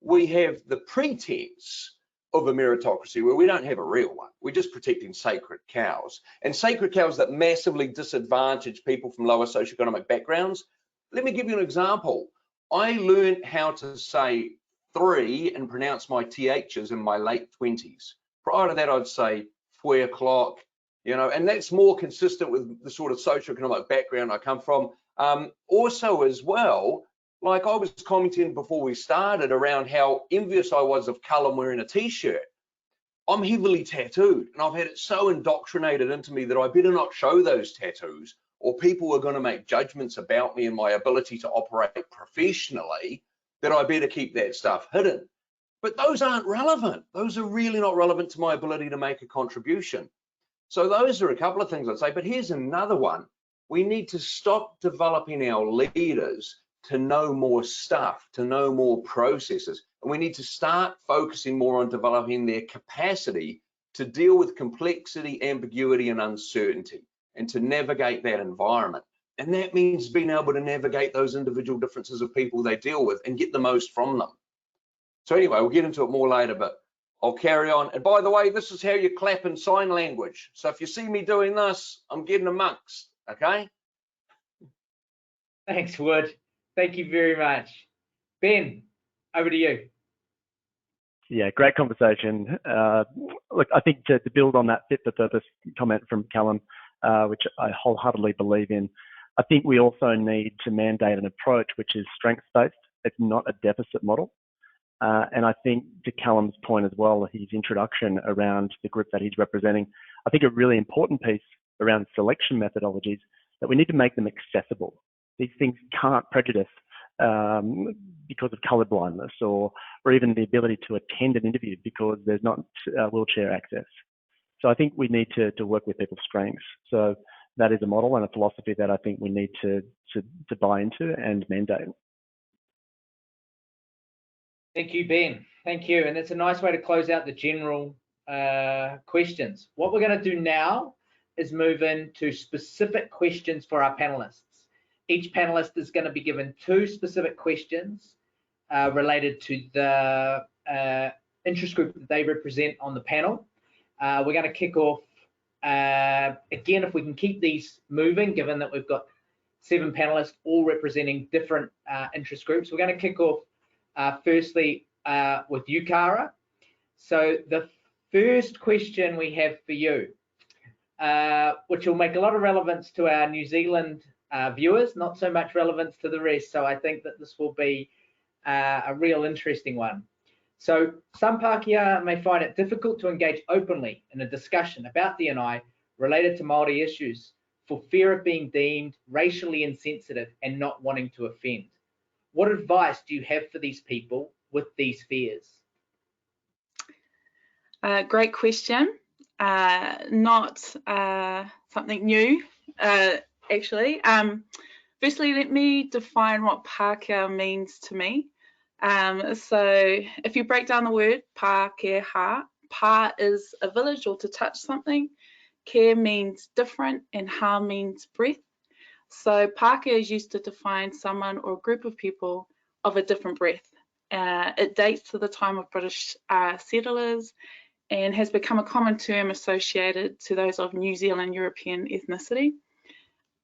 we have the pretense of a meritocracy where we don't have a real one. We're just protecting sacred cows, and sacred cows that massively disadvantage people from lower socioeconomic backgrounds. Let me give you an example. I learned how to say 3 and pronounce my THs in my late 20s. Prior to that, I'd say 4 o'clock, you know, and that's more consistent with the sort of socioeconomic background I come from. Also as well, like I was commenting before we started around how envious I was of Callum wearing a t-shirt. I'm heavily tattooed, and I've had it so indoctrinated into me that I better not show those tattoos, or people are going to make judgments about me and my ability to operate professionally, that I better keep that stuff hidden. But those aren't relevant. Those are really not relevant to my ability to make a contribution. So those are a couple of things I'd say, but here's another one. We need to stop developing our leaders to know more stuff, to know more processes. And we need to start focusing more on developing their capacity to deal with complexity, ambiguity, and uncertainty, and to navigate that environment. And that means being able to navigate those individual differences of people they deal with and get the most from them. So anyway, we'll get into it more later, but I'll carry on. And by the way, this is how you clap in sign language. So if you see me doing this, I'm getting amongst, okay? Thanks, Wood. Thank you very much. Ben, over to you. Yeah, great conversation. Look, I think to build on that fit for purpose comment from Callum, which I wholeheartedly believe in, I think we also need to mandate an approach which is strengths-based. It's not a deficit model. And I think to Callum's point as well, his introduction around the group that he's representing, I think a really important piece around selection methodologies that we need to make them accessible. These things can't prejudice because of colour blindness or even the ability to attend an interview because there's not wheelchair access. So I think we need to work with people's strengths. So that is a model and a philosophy that I think we need to buy into and mandate. Thank you, Ben. Thank you. And it's a nice way to close out the general questions. What we're going to do now is move into specific questions for our panelists. Each panelist is going to be given 2 specific questions related to the interest group that they represent on the panel. We're going to kick off, again, if we can keep these moving, given that we've got 7 panelists all representing different interest groups. We're going to kick off firstly with you, Cara. So the first question we have for you, which will make a lot of relevance to our New Zealand viewers, not so much relevance to the rest. So I think that this will be a real interesting one. So some Pākehā may find it difficult to engage openly in a discussion about D&I related to Māori issues for fear of being deemed racially insensitive and not wanting to offend. What advice do you have for these people with these fears? Great question. Not something new, actually. Firstly, let me define what Pākehā means to me. So if you break down the word Pākehā, Pā is a village or to touch something, Ke means different, and Ha means breath. So Pākehā is used to define someone or a group of people of a different breath. It dates to the time of British settlers and has become a common term associated to those of New Zealand European ethnicity.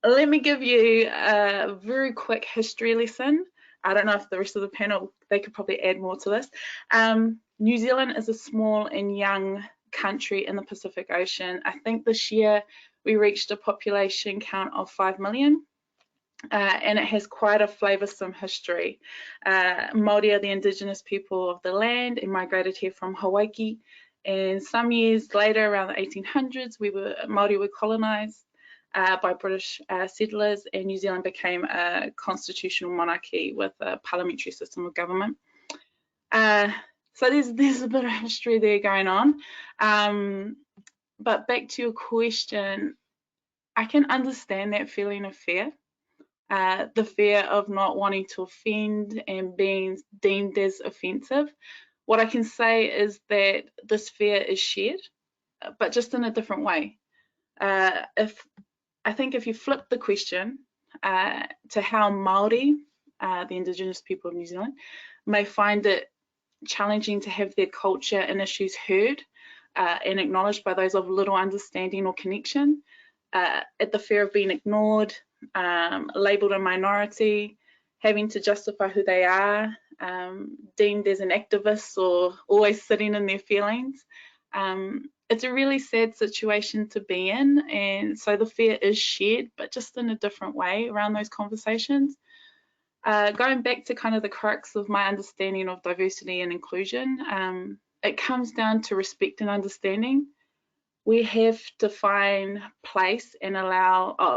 Let me give you a very quick history lesson. I don't know if the rest of the panel, they could probably add more to this. New Zealand is a small and young country in the Pacific Ocean. I think this year we reached a population count of 5 million, and it has quite a flavoursome history. Māori are the indigenous people of the land and migrated here from Hawaii, and some years later, around the 1800s, Māori were colonised by British settlers, and New Zealand became a constitutional monarchy with a parliamentary system of government. So there's a bit of history there going on. But back to your question, I can understand that feeling of fear, the fear of not wanting to offend and being deemed as offensive. What I can say is that this fear is shared, but just in a different way. I think if you flip the question to how Māori, the indigenous people of New Zealand, may find it challenging to have their culture and issues heard and acknowledged by those of little understanding or connection, at the fear of being ignored, labelled a minority, having to justify who they are, deemed as an activist or always sitting in their feelings. It's a really sad situation to be in, and so the fear is shared, but just in a different way around those conversations. Going back to kind of the crux of my understanding of diversity and inclusion, it comes down to respect and understanding. We have to find place and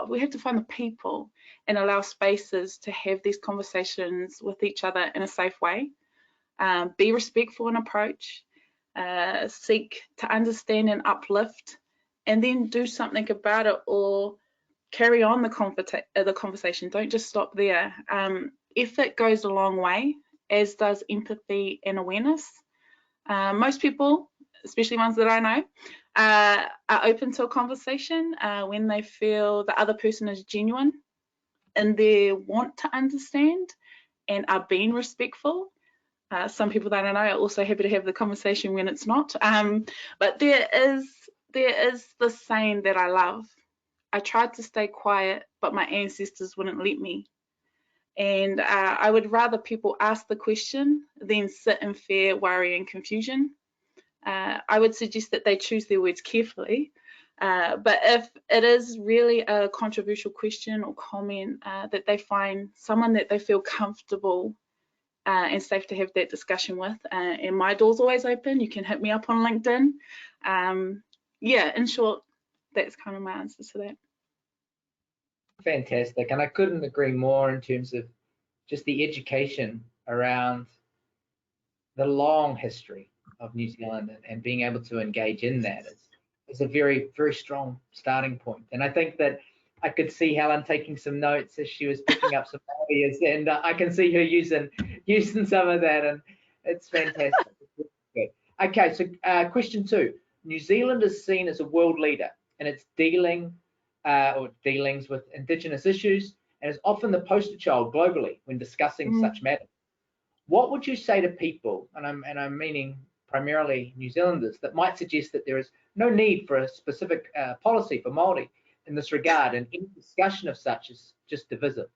we have to find the people and allow spaces to have these conversations with each other in a safe way. Be respectful in approach, seek to understand and uplift, and then do something about it or carry on the conversation. Don't just stop there. Effort goes a long way, as does empathy and awareness. Most people, especially ones that I know, are open to a conversation when they feel the other person is genuine in their want to understand and are being respectful. Some people that I know are also happy to have the conversation when it's not. But there is the saying that I love. I tried to stay quiet, but my ancestors wouldn't let me. And I would rather people ask the question than sit in fear, worry, and confusion. I would suggest that they choose their words carefully. But if it is really a controversial question or comment, that they find someone that they feel comfortable and safe to have that discussion with. And my door's always open. You can hit me up on LinkedIn. Yeah, in short, that's kind of my answer to that. Fantastic. And I couldn't agree more in terms of just the education around the long history of New Zealand and being able to engage in that is a very, very strong starting point. And I think that I could see Helen taking some notes as she was picking up some ideas, and I can see her using some of that, and it's fantastic. Good. Okay, so question 2. New Zealand is seen as a world leader in its dealings with Indigenous issues, and is often the poster child globally when discussing such matters. What would you say to people, and I'm meaning primarily New Zealanders, that might suggest that there is no need for a specific policy for Māori in this regard, and any discussion of such is just divisive?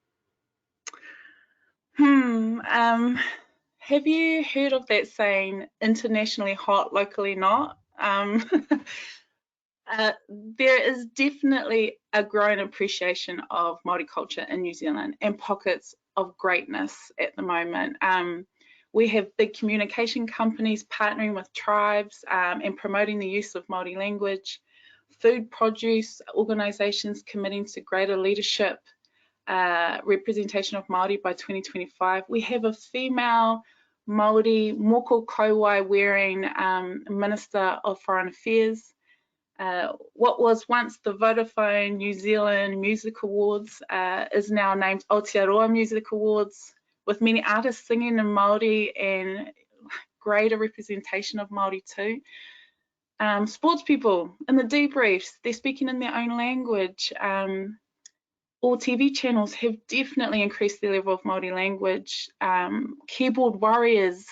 Have you heard of that saying, internationally hot, locally not? There is definitely a growing appreciation of Māori culture in New Zealand and pockets of greatness at the moment. We have big communication companies partnering with tribes and promoting the use of Māori language, food produce organisations committing to greater leadership, representation of Māori by 2025. We have a female Māori moko kauae wearing Minister of Foreign Affairs. What was once the Vodafone New Zealand Music Awards is now named Aotearoa Music Awards, with many artists singing in Māori and greater representation of Māori too. Sports people in the debriefs, they're speaking in their own language. All TV channels have definitely increased their level of Māori language. Keyboard warriors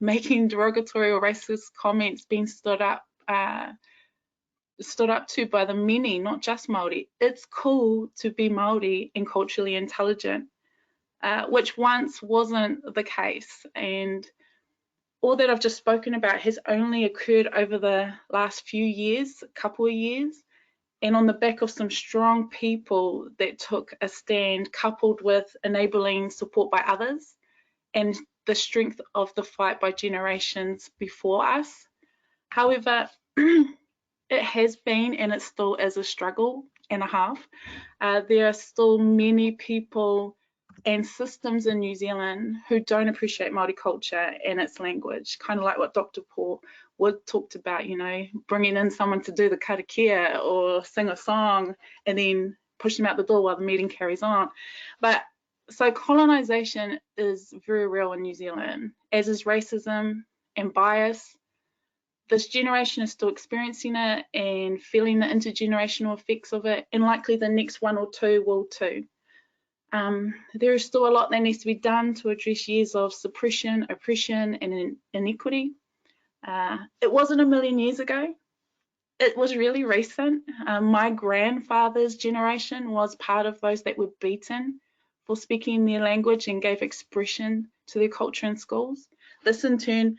making derogatory or racist comments being stood up to by the many, not just Māori. It's cool to be Māori and culturally intelligent, which once wasn't the case. And all that I've just spoken about has only occurred over the last few years, a couple of years, and on the back of some strong people that took a stand, coupled with enabling support by others and the strength of the fight by generations before us. However, it has been, and it still is, a struggle and a half. There are still many people and systems in New Zealand who don't appreciate Māori culture and its language, kind of like what Dr. Paul Wood talked about, you know, bringing in someone to do the karakia or sing a song and then push them out the door while the meeting carries on. But so colonisation is very real in New Zealand, as is racism and bias. This generation is still experiencing it and feeling the intergenerational effects of it, and likely the next one or two will too. There is still a lot that needs to be done to address years of suppression, oppression, and inequity. It wasn't a million years ago. It was really recent. My grandfather's generation was part of those that were beaten for speaking their language and gave expression to their culture in schools. This in turn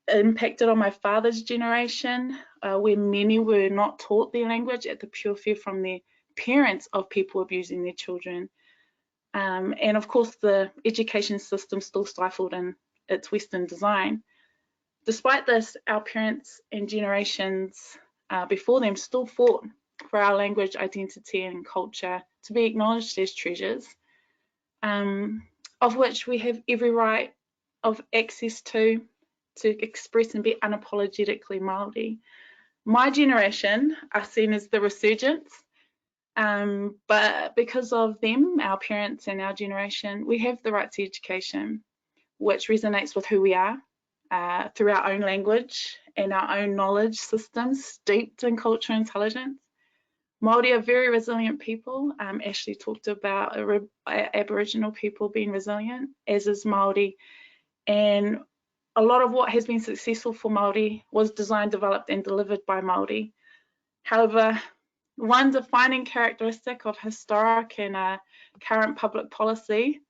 impacted on my father's generation, where many were not taught their language at the pure fear from their parents of people abusing their children. And of course, the education system still stifled in its Western design. Despite this, our parents and generations before them still fought for our language, identity, and culture to be acknowledged as treasures, of which we have every right of access to express and be unapologetically Māori. My generation are seen as the resurgence, but because of them, our parents and our generation, we have the right to education, which resonates with who we are through our own language and our own knowledge systems steeped in cultural intelligence. Māori are very resilient people. Ashley talked about Aboriginal people being resilient, as is Māori. And a lot of what has been successful for Māori was designed, developed, and delivered by Māori. However, one defining characteristic of historic and current public policy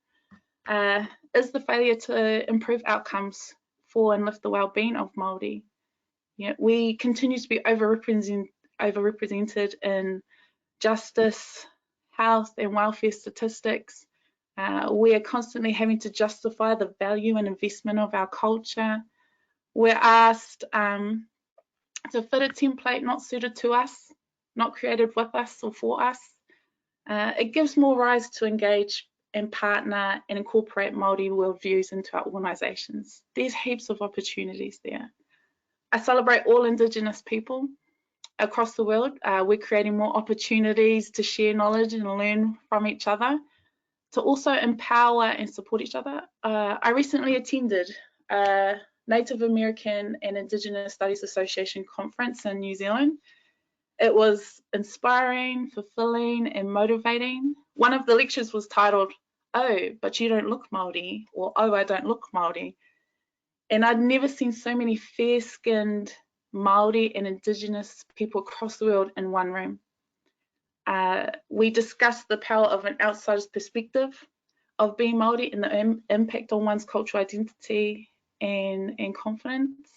is the failure to improve outcomes for and lift the well-being of Māori. We continue to be overrepresented in justice, health, and welfare statistics. We are constantly having to justify the value and investment of our culture. We're asked to fit a template not suited to us, not created with us or for us. It gives more rise to engage and partner and incorporate Māori worldviews into our organisations. There's heaps of opportunities there. I celebrate all Indigenous people across the world. We're creating more opportunities to share knowledge and learn from each other, to also empower and support each other. I recently attended a Native American and Indigenous Studies Association conference in New Zealand. It was inspiring, fulfilling, and motivating. One of the lectures was titled, "Oh, but you don't look Māori," or "Oh, I don't look Māori." And I'd never seen so many fair-skinned Māori and Indigenous people across the world in one room. We discussed the power of an outsider's perspective of being Māori and the impact on one's cultural identity and confidence.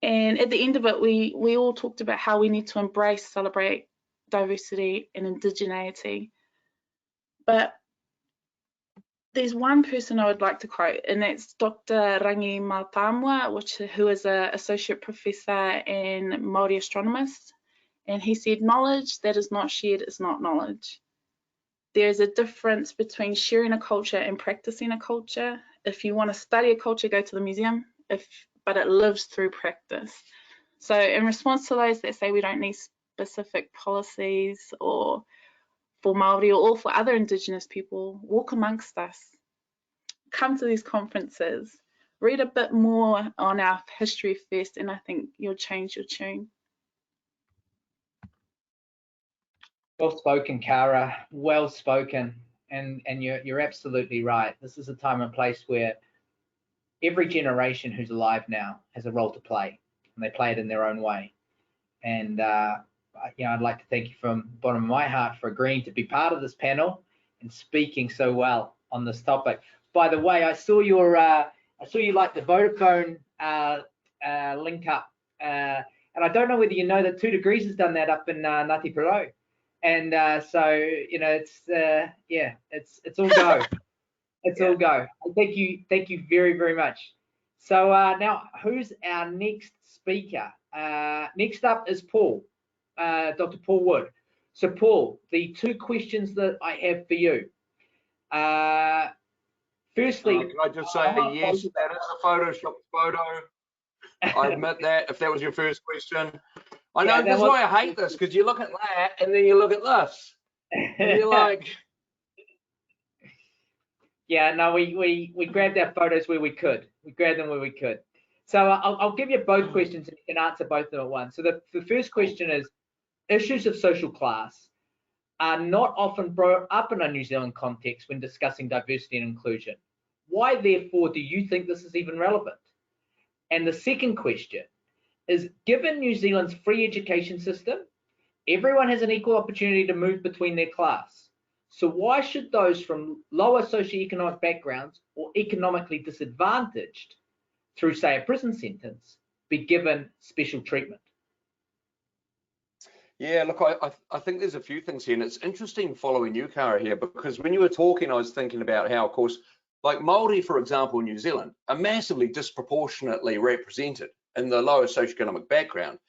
And at the end of it, we all talked about how we need to embrace, celebrate diversity and indigeneity. But there's one person I would like to quote, and that's Dr. Rangi Mātamua, who is an associate professor and Māori astronomist. And he said, "Knowledge that is not shared is not knowledge." There is a difference between sharing a culture and practicing a culture. If you want to study a culture, go to the museum, but it lives through practice. So in response to those that say we don't need specific policies or for Māori or for other Indigenous people, walk amongst us. Come to these conferences, read a bit more on our history first, and I think you'll change your tune. Well spoken, Cara. Well spoken, and you're absolutely right. This is a time and place where every generation who's alive now has a role to play, and they play it in their own way. And I'd like to thank you from the bottom of my heart for agreeing to be part of this panel and speaking so well on this topic. By the way, I saw you like the Vodafone link up, and I don't know whether you know that 2 Degrees has done that up in Ngāti Porou. And so it's all go. It's all go. Thank you very, very much. So now, who's our next speaker? Next up is Paul, Dr. Paul Wood. So Paul, the 2 questions that I have for you. Firstly, can I just say yes, that is a photoshopped photo. I admit that. If that was your first question. I know, that's why I hate this, because you look at that and then you look at this. And you're like... Yeah, no, we grabbed our photos where we could. We grabbed them where we could. So I'll give you both questions and you can answer both of them at once. So the first question is, issues of social class are not often brought up in a New Zealand context when discussing diversity and inclusion. Why, therefore, do you think this is even relevant? And the second question is, given New Zealand's free education system, everyone has an equal opportunity to move between their class. So why should those from lower socioeconomic backgrounds or economically disadvantaged through, say, a prison sentence, be given special treatment? Yeah, look, I think there's a few things here, and it's interesting following you, Cara, here, because when you were talking, I was thinking about how, of course, like Māori, for example, in New Zealand, are massively disproportionately represented in the lower socioeconomic background.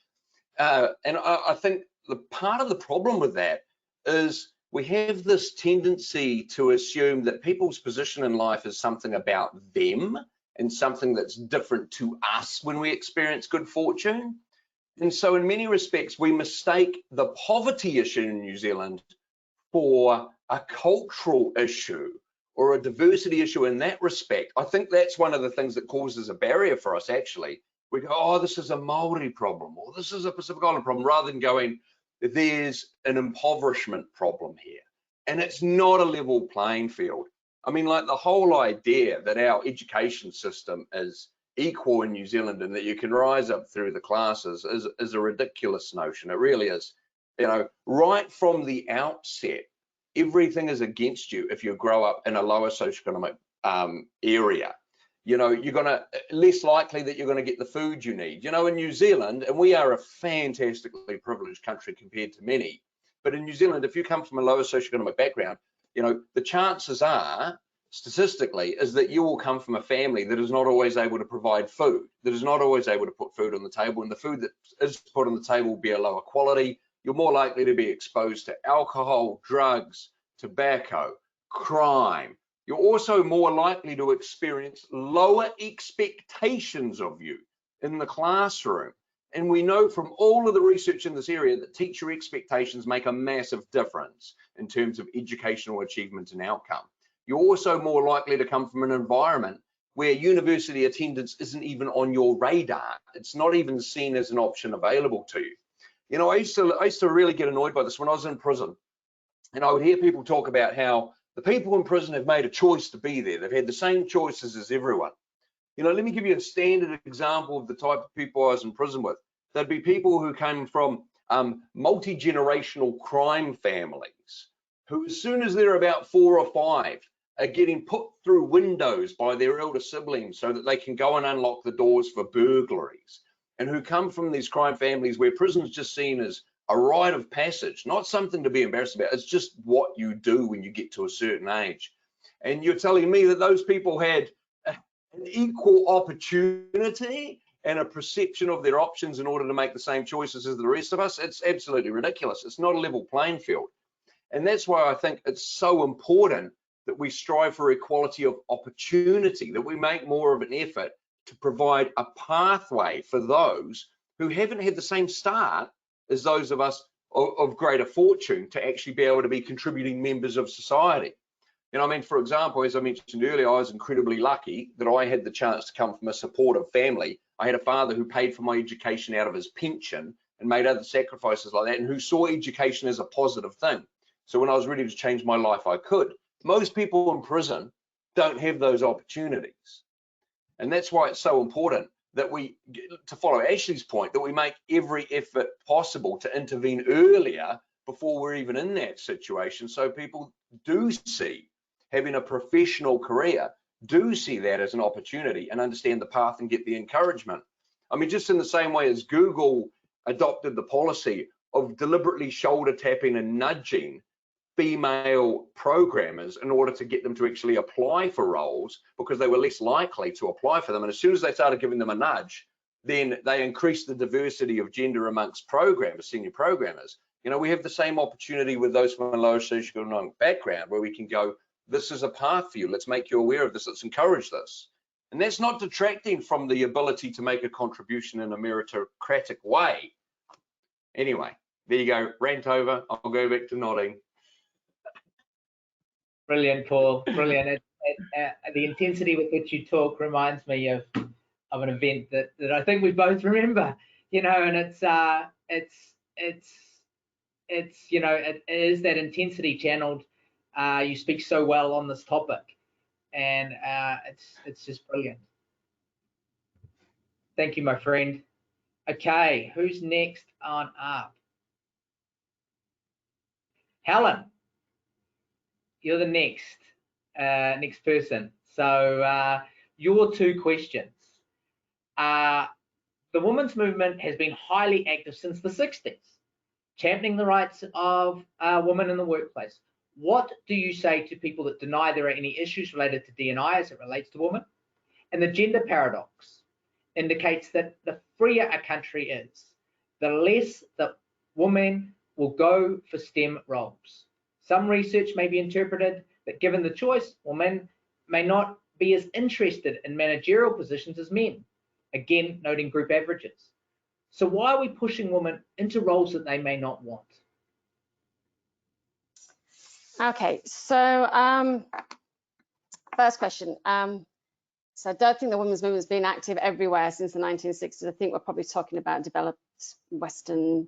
And I think the part of the problem with that is we have this tendency to assume that people's position in life is something about them and something that's different to us when we experience good fortune. And so in many respects, we mistake the poverty issue in New Zealand for a cultural issue or a diversity issue in that respect. I think that's one of the things that causes a barrier for us, actually. We go, oh, this is a Māori problem, or this is a Pacific Island problem, rather than going, there's an impoverishment problem here. And it's not a level playing field. I mean, like the whole idea that our education system is equal in New Zealand and that you can rise up through the classes is a ridiculous notion. It really is. You know, right from the outset, everything is against you if you grow up in a lower socioeconomic area. You know, you're gonna less likely that you're gonna get the food you need. You know, in New Zealand, and we are a fantastically privileged country compared to many, but in New Zealand, if you come from a lower socioeconomic background, you know, the chances are, statistically, is that you will come from a family that is not always able to provide food, that is not always able to put food on the table, and the food that is put on the table will be a lower quality. You're more likely to be exposed to alcohol, drugs, tobacco, crime. You're also more likely to experience lower expectations of you in the classroom. And we know from all of the research in this area that teacher expectations make a massive difference in terms of educational achievement and outcome. You're also more likely to come from an environment where university attendance isn't even on your radar. It's not even seen as an option available to you. You know, I used to really get annoyed by this when I was in prison, and I would hear people talk about how the people in prison have made a choice to be there. They've had the same choices as everyone. You know, let me give you a standard example of the type of people I was in prison with. There'd be people who came from multi-generational crime families, who as soon as they're about 4 or 5 are getting put through windows by their elder siblings so that they can go and unlock the doors for burglaries, and who come from these crime families where prison's just seen as a rite of passage, not something to be embarrassed about. It's just what you do when you get to a certain age. And you're telling me that those people had an equal opportunity and a perception of their options in order to make the same choices as the rest of us? It's absolutely ridiculous. It's not a level playing field. And that's why I think it's so important that we strive for equality of opportunity, that we make more of an effort to provide a pathway for those who haven't had the same start as those of us of greater fortune to actually be able to be contributing members of society. You know, I mean, for example, as I mentioned earlier, I was incredibly lucky that I had the chance to come from a supportive family. I had a father who paid for my education out of his pension and made other sacrifices like that, and who saw education as a positive thing. So when I was ready to change my life, I could. Most people in prison don't have those opportunities. And that's why it's so important that we, to follow Ashley's point, that we make every effort possible to intervene earlier before we're even in that situation, so people do see having a professional career, do see that as an opportunity and understand the path and get the encouragement. I mean, just in the same way as Google adopted the policy of deliberately shoulder tapping and nudging female programmers in order to get them to actually apply for roles because they were less likely to apply for them. And as soon as they started giving them a nudge, then they increased the diversity of gender amongst programmers, senior programmers. You know, we have the same opportunity with those from a lower socioeconomic background where we can go, this is a path for you. Let's make you aware of this. Let's encourage this. And that's not detracting from the ability to make a contribution in a meritocratic way. Anyway, there you go. Rant over. I'll go back to nodding. Brilliant, Paul. Brilliant. The intensity with which you talk reminds me of an event that I think we both remember. You know, and it's you know, it is that intensity channeled. You speak so well on this topic, and it's just brilliant. Thank you, my friend. Okay, who's next on up? Helen. You're the next person. So your 2 questions. the women's movement has been highly active since the 60s, championing the rights of women in the workplace. What do you say to people that deny there are any issues related to D&I as it relates to women? And the gender paradox indicates that the freer a country is, the less that women will go for STEM roles. Some research may be interpreted that given the choice, women may not be as interested in managerial positions as men, again noting group averages. So why are we pushing women into roles that they may not want? Okay, so first question. So I don't think the women's movement has been active everywhere since the 1960s. I think we're probably talking about developed Western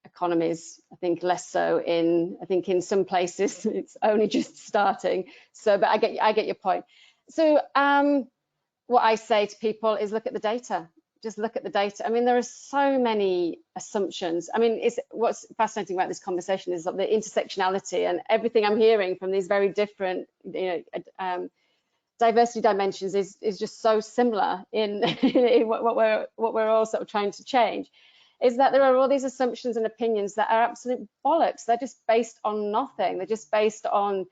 economies. I think less so I think in some places it's only just starting. So, but I get your point. So what I say to people is look at the data. Just look at the data. I mean, there are so many assumptions. I mean, what's fascinating about this conversation is the intersectionality and everything I'm hearing from these very different, diversity dimensions is just so similar in what we're all sort of trying to change. Is that there are all these assumptions and opinions that are absolute bollocks. They're just based on nothing. They're just based on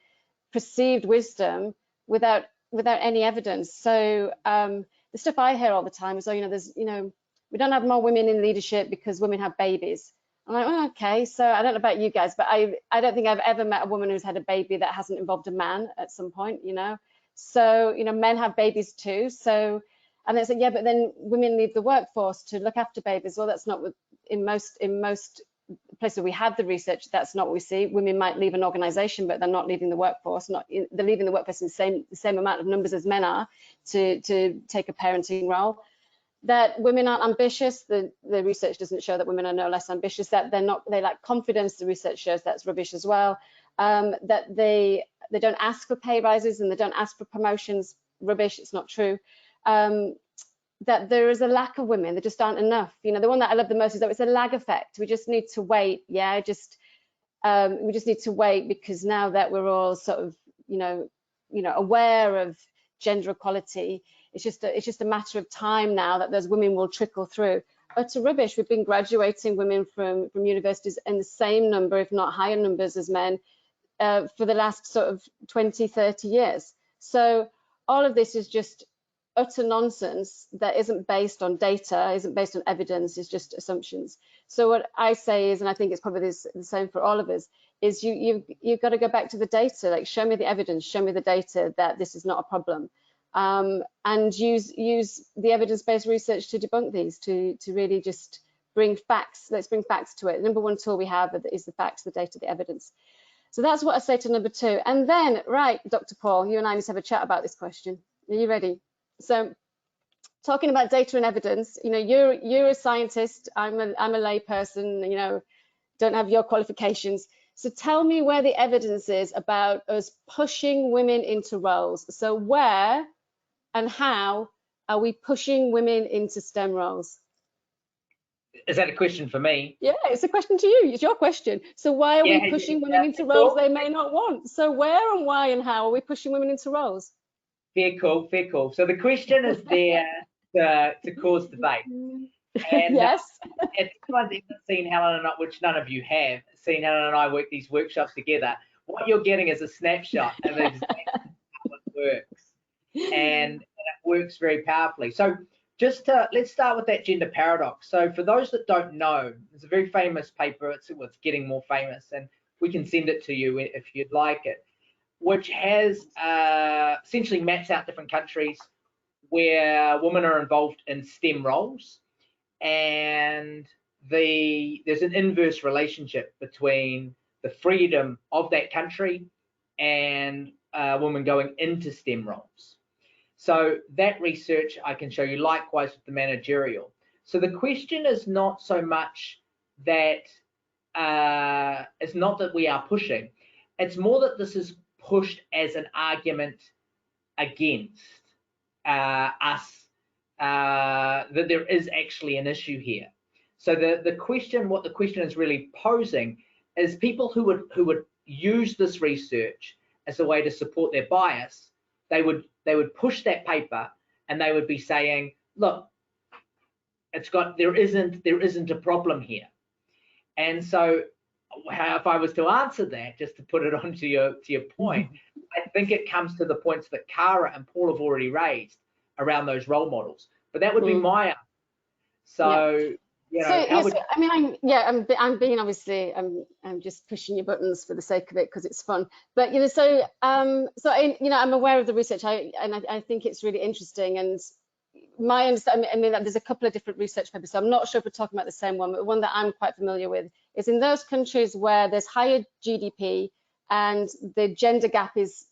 perceived wisdom without any evidence. So the stuff I hear all the time is, we don't have more women in leadership because women have babies. I'm like, oh, okay, so I don't know about you guys, but I don't think I've ever met a woman who's had a baby that hasn't involved a man at some point, So, men have babies too. So, and they say, yeah, but then women leave the workforce to look after babies. Well, that's not what, in most places we have the research, that's not what we see. Women might leave an organization, but they're not leaving the workforce. They're leaving the workforce in the same amount of numbers as men are to take a parenting role. That women aren't ambitious. The research doesn't show that women are no less ambitious. That they lack confidence. The research shows that's rubbish as well. That they don't ask for pay rises and they don't ask for promotions. Rubbish. It's not true. That there is a lack of women. There just aren't enough. The one that I love the most is that it's a lag effect. We just need to wait. Yeah, we just need to wait because now that we're all sort of, aware of gender equality, it's just a matter of time now that those women will trickle through. Utter rubbish. We've been graduating women from universities in the same number, if not higher numbers as men, for the last sort of 20, 30 years. So all of this is just utter nonsense that isn't based on data, isn't based on evidence, is just assumptions. So what I say is, and I think it's probably the same for all of us, is you've got to go back to the data, like show me the evidence, show me the data that this is not a problem, and use the evidence-based research to debunk these, to really just bring facts. Let's bring facts to it. The number one tool we have is the facts, the data, the evidence. So that's what I say to number two. And then, right, Dr. Paul, you and I need to have a chat about this question. Are you ready? So talking about data and evidence, you're a scientist, I'm a lay person, don't have your qualifications. So tell me where the evidence is about us pushing women into roles. So where and how are we pushing women into STEM roles? Is that a question for me? Yeah, it's a question to you. It's your question. So why are we pushing women into roles they may not want? So where and why and how are we pushing women into roles? Fair call, fair call. So the question is there to cause debate. And yes. If anyone's ever seen Helen and I, which none of you have, seen Helen and I work these workshops together, what you're getting is a snapshot of exactly how it works. And it works very powerfully. So let's start with that gender paradox. So for those that don't know, it's a very famous paper. It's getting more famous, and we can send it to you if you'd like it, which has essentially maps out different countries where women are involved in STEM roles, and there's an inverse relationship between the freedom of that country and women going into STEM roles. So that research I can show you, likewise with the managerial. So the question is not so much that it's not that we are pushing, it's more that this is pushed as an argument against us, that there is actually an issue here. So what the question is really posing is people who would use this research as a way to support their bias, they would push that paper and they would be saying, look, there isn't a problem here. And so if I was to answer that, just to put it onto your point, I think it comes to the points that Cara and Paul have already raised around those role models. But that would be my answer. So, you know, so yes, I mean, I'm being obviously, I'm just pushing your buttons for the sake of it because it's fun. But you know, so you know, I'm aware of the research, and I think it's really interesting. And my understanding, I mean, there's a couple of different research papers, so I'm not sure if we're talking about the same one, but one that I'm quite familiar with is in those countries where there's higher GDP and the gender gap is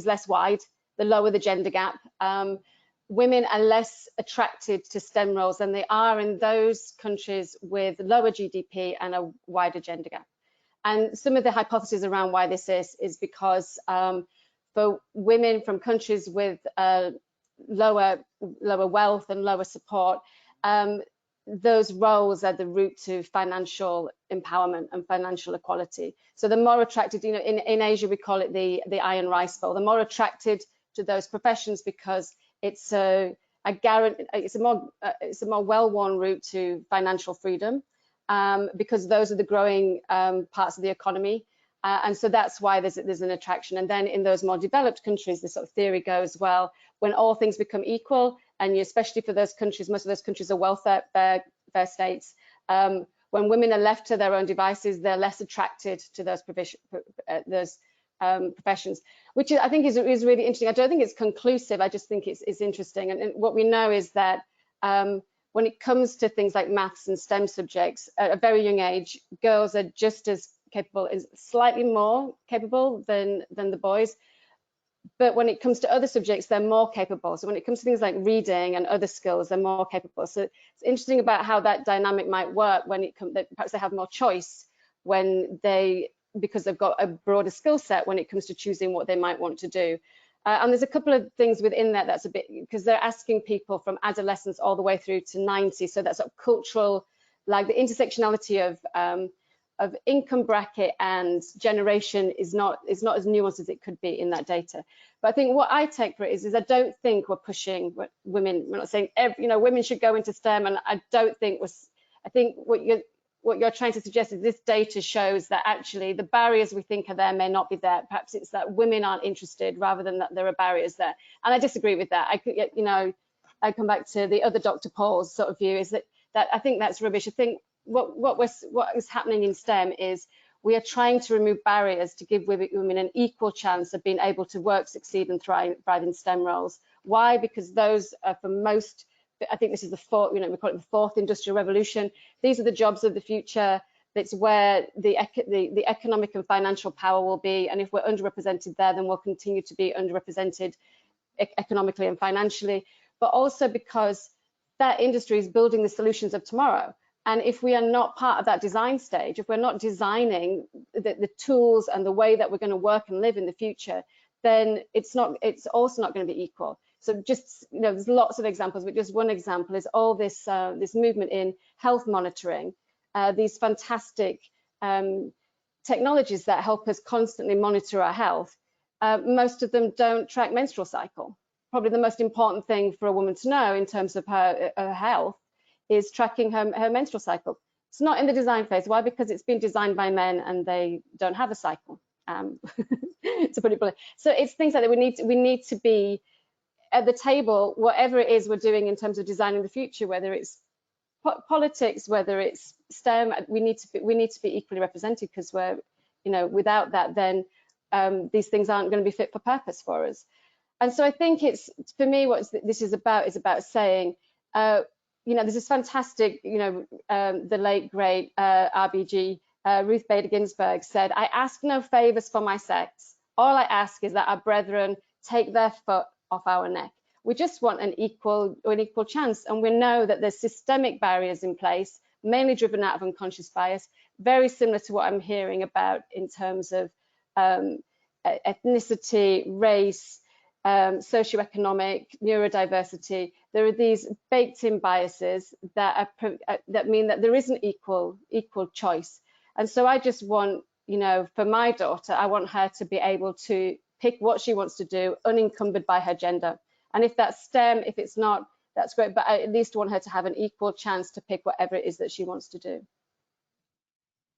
less wide, the lower the gender gap, women are less attracted to STEM roles than they are in those countries with lower GDP and a wider gender gap. And some of the hypotheses around why this is because for women from countries with lower wealth and lower support, those roles are the route to financial empowerment and financial equality. So the more attracted, you know, in Asia we call it the iron rice bowl. The more attracted to those professions because it's a more well-worn route to financial freedom, because those are the growing parts of the economy. And so that's why there's an attraction. And then in those more developed countries, the sort of theory goes, well, when all things become equal, and especially for those countries, most of those countries are welfare states, when women are left to their own devices, they're less attracted to those professions, which I think is really interesting. I don't think it's conclusive, I just think it's interesting. And what we know is that when it comes to things like maths and STEM subjects, at a very young age, girls are just as capable, slightly more capable than the boys. But when it comes to other subjects, they're more capable. So when it comes to things like reading and other skills, they're more capable. So it's interesting about how that dynamic might work when it comes, perhaps they have more choice when because they've got a broader skill set when it comes to choosing what they might want to do. And there's a couple of things within that that's a bit, because they're asking people from adolescence all the way through to 90. So that's sort of cultural, like the intersectionality of income bracket and generation is not as nuanced as it could be in that data. But I think what I take for it is I don't think we're pushing women. We're not saying women should go into STEM, and I don't think I think what you're trying to suggest is this data shows that actually the barriers we think are there may not be there. Perhaps it's that women aren't interested rather than that there are barriers there. And I disagree with that. I come back to the other Dr. Paul's sort of view is that I think that's rubbish. I think what is happening in STEM is we are trying to remove barriers to give women an equal chance of being able to work, succeed and thrive in STEM roles. Why? Because those are for most, I think this is the fourth, we call it the fourth industrial revolution. These are the jobs of the future. That's where the economic and financial power will be. And if we're underrepresented there, then we'll continue to be underrepresented economically and financially, but also because that industry is building the solutions of tomorrow. And if we are not part of that design stage, if we're not designing the tools and the way that we're going to work and live in the future, then it's also not going to be equal. So just, there's lots of examples, but just one example is all this this movement in health monitoring, these fantastic technologies that help us constantly monitor our health. Most of them don't track menstrual cycle. Probably the most important thing for a woman to know in terms of her health is tracking her menstrual cycle. It's not in the design phase. Why? Because it's been designed by men and they don't have a cycle, to put it bluntly. So it's things like that we need to be at the table, whatever it is we're doing in terms of designing the future, whether it's politics, whether it's STEM, we need to be equally represented, because we're, without that, then these things aren't going to be fit for purpose for us. And so I think it's, for me, what this is about saying, there's this fantastic, the late great RBG, Ruth Bader Ginsburg said, "I ask no favors for my sex. All I ask is that our brethren take their foot off our neck." We just want an equal chance. And we know that there's systemic barriers in place, mainly driven out of unconscious bias, very similar to what I'm hearing about in terms of ethnicity, race, socioeconomic, neurodiversity. There are these baked-in biases that mean that there isn't equal choice. And so I just want, for my daughter, I want her to be able to pick what she wants to do, unencumbered by her gender. And if that's STEM, if it's not, that's great. But I at least want her to have an equal chance to pick whatever it is that she wants to do.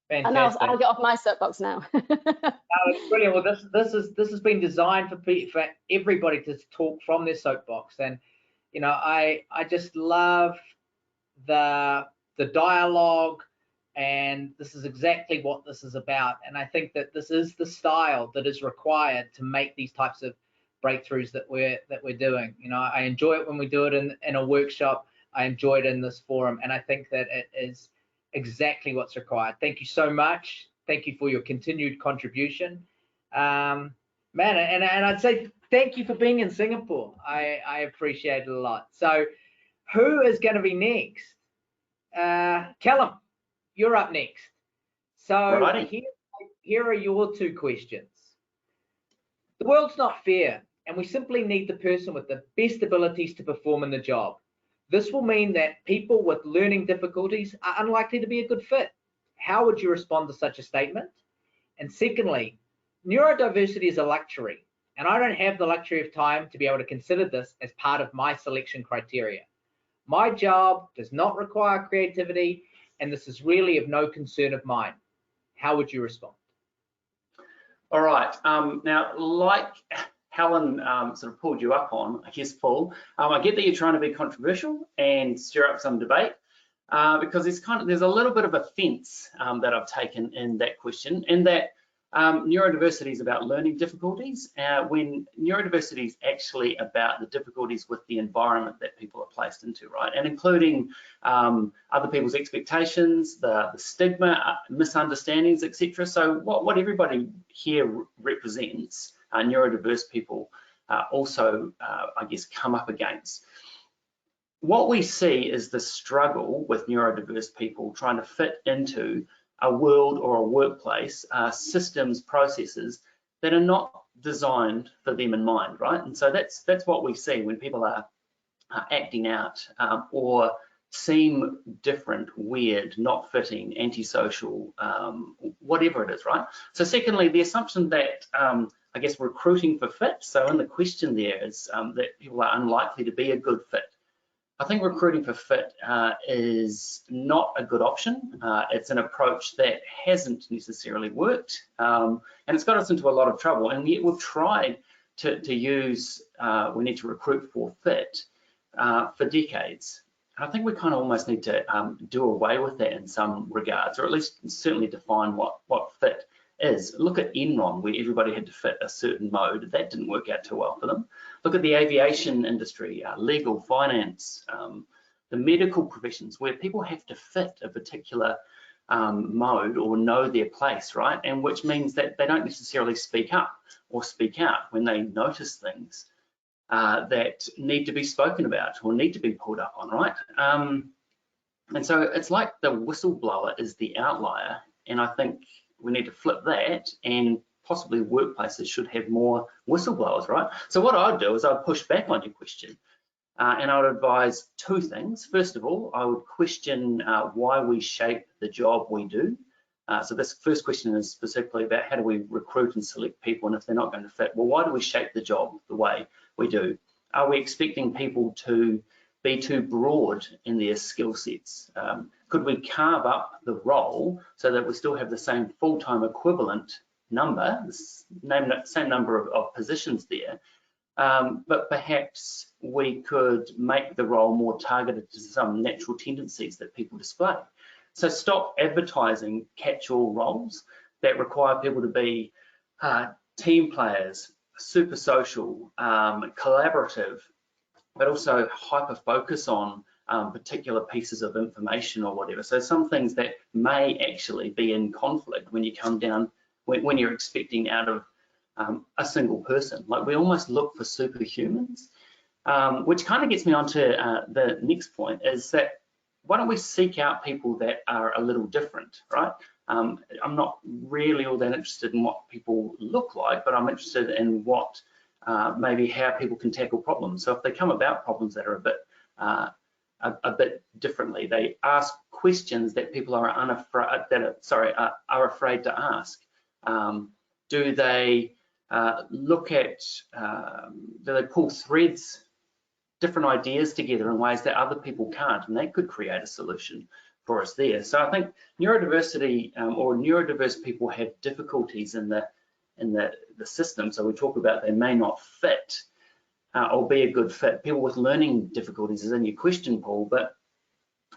Fantastic. And I'll get off my soapbox now. It's brilliant. Well, this has been designed for everybody to talk from their soapbox, and you know, I just love the dialogue, and this is exactly what this is about. And I think that this is the style that is required to make these types of breakthroughs that we're doing. You know, I enjoy it when we do it in a workshop. I enjoy it in this forum, and I think that it is exactly what's required. Thank you so much. Thank you for your continued contribution, man. And I'd say thank you for being in Singapore. I appreciate it a lot. So, who is going to be next? Callum, you're up next. So here are your two questions. The world's not fair, and we simply need the person with the best abilities to perform in the job. This will mean that people with learning difficulties are unlikely to be a good fit. How would you respond to such a statement? And secondly, neurodiversity is a luxury, and I don't have the luxury of time to be able to consider this as part of my selection criteria. My job does not require creativity, and this is really of no concern of mine. How would you respond? All right. Now, like Helen sort of pulled you up on, I guess, Paul, I get that you're trying to be controversial and stir up some debate because there's a little bit of a fence that I've taken in that question, in that neurodiversity is about learning difficulties, when neurodiversity is actually about the difficulties with the environment that people are placed into, right? And including other people's expectations, the stigma, misunderstandings, etc. So what everybody here represents, neurodiverse people also, I guess, come up against. What we see is the struggle with neurodiverse people trying to fit into a world or a workplace, systems, processes that are not designed for them in mind, right? And so that's what we see when people are acting out or seem different, weird, not fitting, antisocial, whatever it is, right? So secondly, the assumption that I guess recruiting for fit, so in the question there is that people are unlikely to be a good fit. I think recruiting for fit is not a good option. It's an approach that hasn't necessarily worked, and it's got us into a lot of trouble. And yet we've tried to use, we need to recruit for fit for decades. I think we kind of almost need to do away with that in some regards, or at least certainly define what fit is. Look at Enron, where everybody had to fit a certain mode. That didn't work out too well for them. Look at the aviation industry, legal, finance, the medical professions, where people have to fit a particular mode or know their place, right? And which means that they don't necessarily speak up or speak out when they notice things that need to be spoken about or need to be pulled up on, right? And so it's like the whistleblower is the outlier, and I think we need to flip that, and possibly workplaces should have more whistleblowers, right? So what I'd do is I'd push back on your question, and I would advise two things. First of all, I would question why we shape the job we do. So this first question is specifically about how do we recruit and select people, and if they're not going to fit, well, why do we shape the job the way we do? Are we expecting people to be too broad in their skill sets? Could we carve up the role so that we still have the same full-time equivalent number, same number of positions there, but perhaps we could make the role more targeted to some natural tendencies that people display. So stop advertising catch-all roles that require people to be team players, super social, collaborative, but also hyper-focus on particular pieces of information or whatever. So some things that may actually be in conflict when you come down, when you're expecting out of a single person. Like we almost look for superhumans, which kind of gets me onto the next point, is that why don't we seek out people that are a little different, right? I'm not really all that interested in what people look like, but I'm interested in what maybe how people can tackle problems. So if they come about problems that are a bit differently, they ask questions that people are are afraid to ask. Do they look at, do they pull threads different ideas together in ways that other people can't, and they could create a solution for us there. So I think neurodiversity or neurodiverse people have difficulties in the system. So we talk about they may not fit or be a good fit. People with learning difficulties is in your question, Paul, but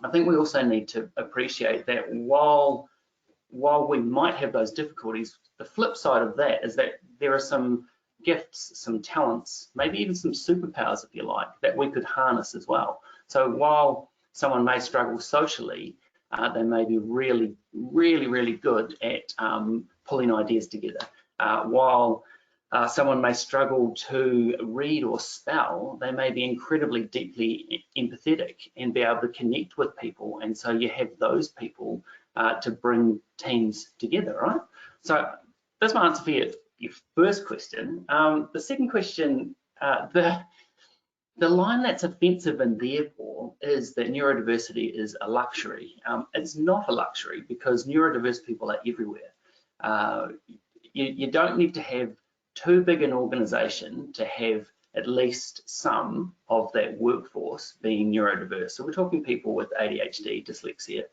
I think we also need to appreciate that while we might have those difficulties, the flip side of that is that there are some gifts, some talents, maybe even some superpowers, if you like, that we could harness as well. So while someone may struggle socially, they may be really, really, really good at pulling ideas together. While someone may struggle to read or spell, they may be incredibly deeply empathetic and be able to connect with people. And so you have those people to bring teams together, right? So that's my answer for your first question. The second question, the line that's offensive in there, Paul, is that neurodiversity is a luxury. It's not a luxury because neurodiverse people are everywhere. You don't need to have too big an organization to have at least some of that workforce being neurodiverse. So we're talking people with ADHD, dyslexia,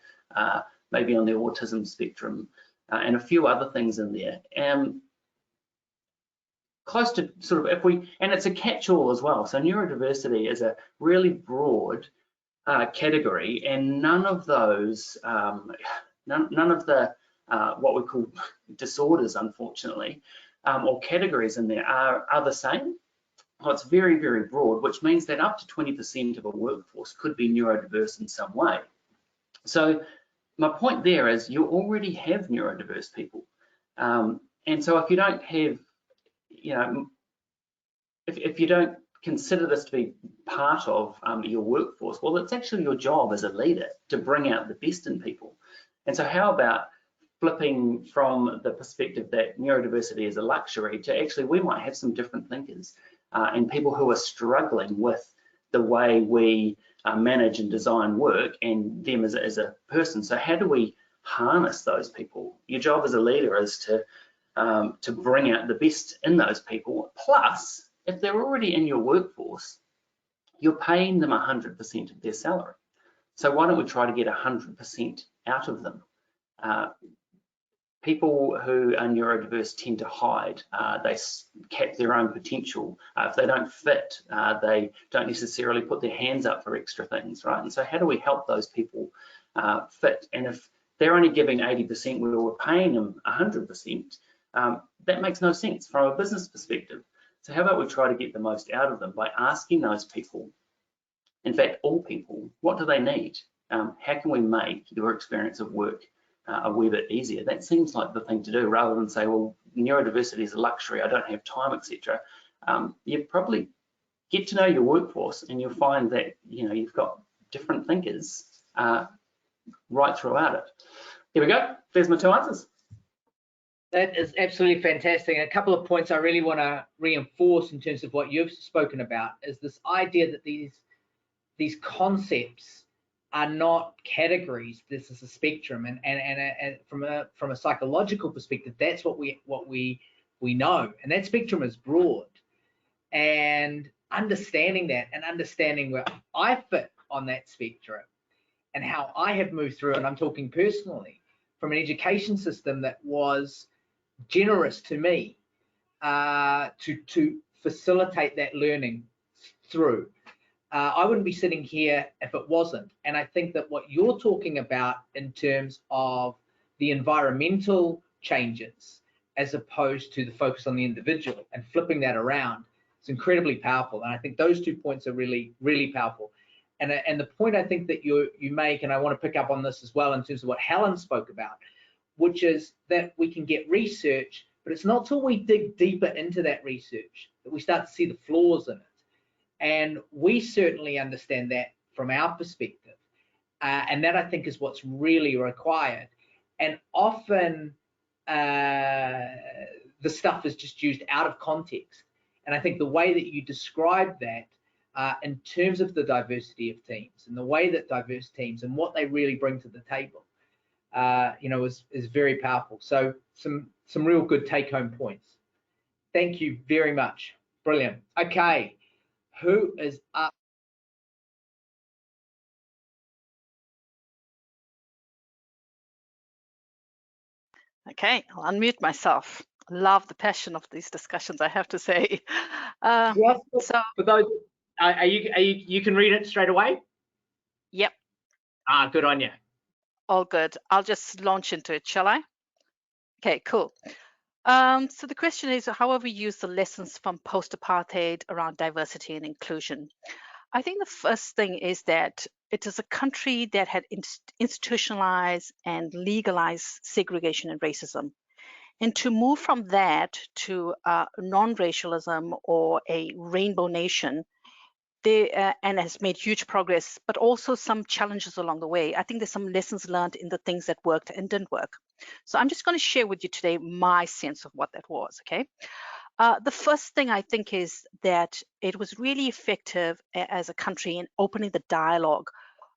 maybe on the autism spectrum, and a few other things in there. Close to sort of, and it's a catch-all as well. So neurodiversity is a really broad category, and none of those, none of the what we call disorders, unfortunately, or categories in there are the same. Well, it's very, very broad, which means that up to 20% of a workforce could be neurodiverse in some way. So my point there is you already have neurodiverse people. And so if you don't have, you know, if you don't consider this to be part of your workforce, well, it's actually your job as a leader to bring out the best in people. And so how about flipping from the perspective that neurodiversity is a luxury to actually we might have some different thinkers and people who are struggling with the way we manage and design work and them as a person. So how do we harness those people? Your job as a leader is to bring out the best in those people. Plus, if they're already in your workforce, you're paying them 100% of their salary. So why don't we try to get 100% out of them? People who are neurodiverse tend to hide. They cap their own potential. If they don't fit, they don't necessarily put their hands up for extra things, right? And so how do we help those people fit? And if they're only giving 80% where we're paying them 100%, that makes no sense from a business perspective. So how about we try to get the most out of them by asking those people, in fact, all people, what do they need? How can we make your experience of work a wee bit easier? That seems like the thing to do, rather than say, well, neurodiversity is a luxury, I don't have time, etc. You probably get to know your workforce and you'll find that, you know, you've got different thinkers right throughout it. Here we go, there's my two answers. That is absolutely fantastic. A couple of points I really want to reinforce in terms of what you've spoken about is this idea that these concepts are not categories. This is a spectrum, and from a psychological perspective, that's what we know, and that spectrum is broad. And understanding that and understanding where I fit on that spectrum and how I have moved through, and I'm talking personally, from an education system that was generous to me to facilitate that learning through. I wouldn't be sitting here if it wasn't. And I think that what you're talking about in terms of the environmental changes as opposed to the focus on the individual and flipping that around is incredibly powerful. And I think those 2 points are really, really powerful. And the point I think that you make, and I want to pick up on this as well in terms of what Helen spoke about, which is that we can get research, but it's not till we dig deeper into that research that we start to see the flaws in it. And we certainly understand that from our perspective. And that I think is what's really required. And often the stuff is just used out of context. And I think the way that you describe that in terms of the diversity of teams and the way that diverse teams and what they really bring to the table, you know, is very powerful. So some real good take-home points. Thank you very much. Brilliant. Okay, who is up? Okay, I'll unmute myself. Love the passion of these discussions, I have to say. Just So, for those, you can read it straight away? yep, Good on you. all good. I'll just launch into it, shall I? Okay, cool. So the question is, how have we used the lessons from post-apartheid around diversity and inclusion? I think the first thing is that it is a country that had institutionalized and legalized segregation and racism. And to move from that to non-racialism or a rainbow nation, and has made huge progress, but also some challenges along the way. I think there's some lessons learned in the things that worked and didn't work. So I'm just going to share with you today my sense of what that was, okay? The first thing I think is that it was really effective as a country in opening the dialogue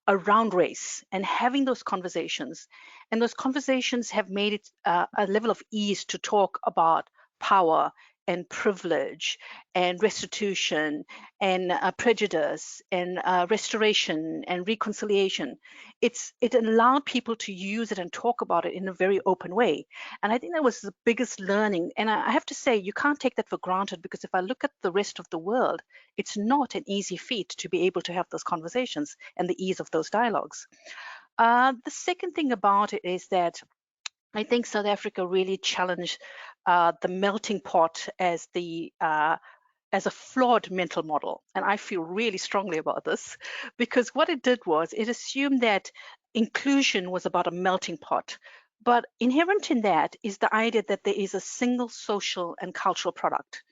around race and having those conversations. And those conversations have made it a level of ease to talk about power and privilege and restitution and prejudice and restoration and reconciliation. It allowed people to use it and talk about it in a very open way. And I think that was the biggest learning. And I have to say, you can't take that for granted, because if I look at the rest of the world, it's not an easy feat to be able to have those conversations and the ease of those dialogues. The second thing about it is that I think South Africa really challenged the melting pot as a flawed mental model. And I feel really strongly about this, because what it did was it assumed that inclusion was about a melting pot. But inherent in that is the idea that there is a single social and cultural product.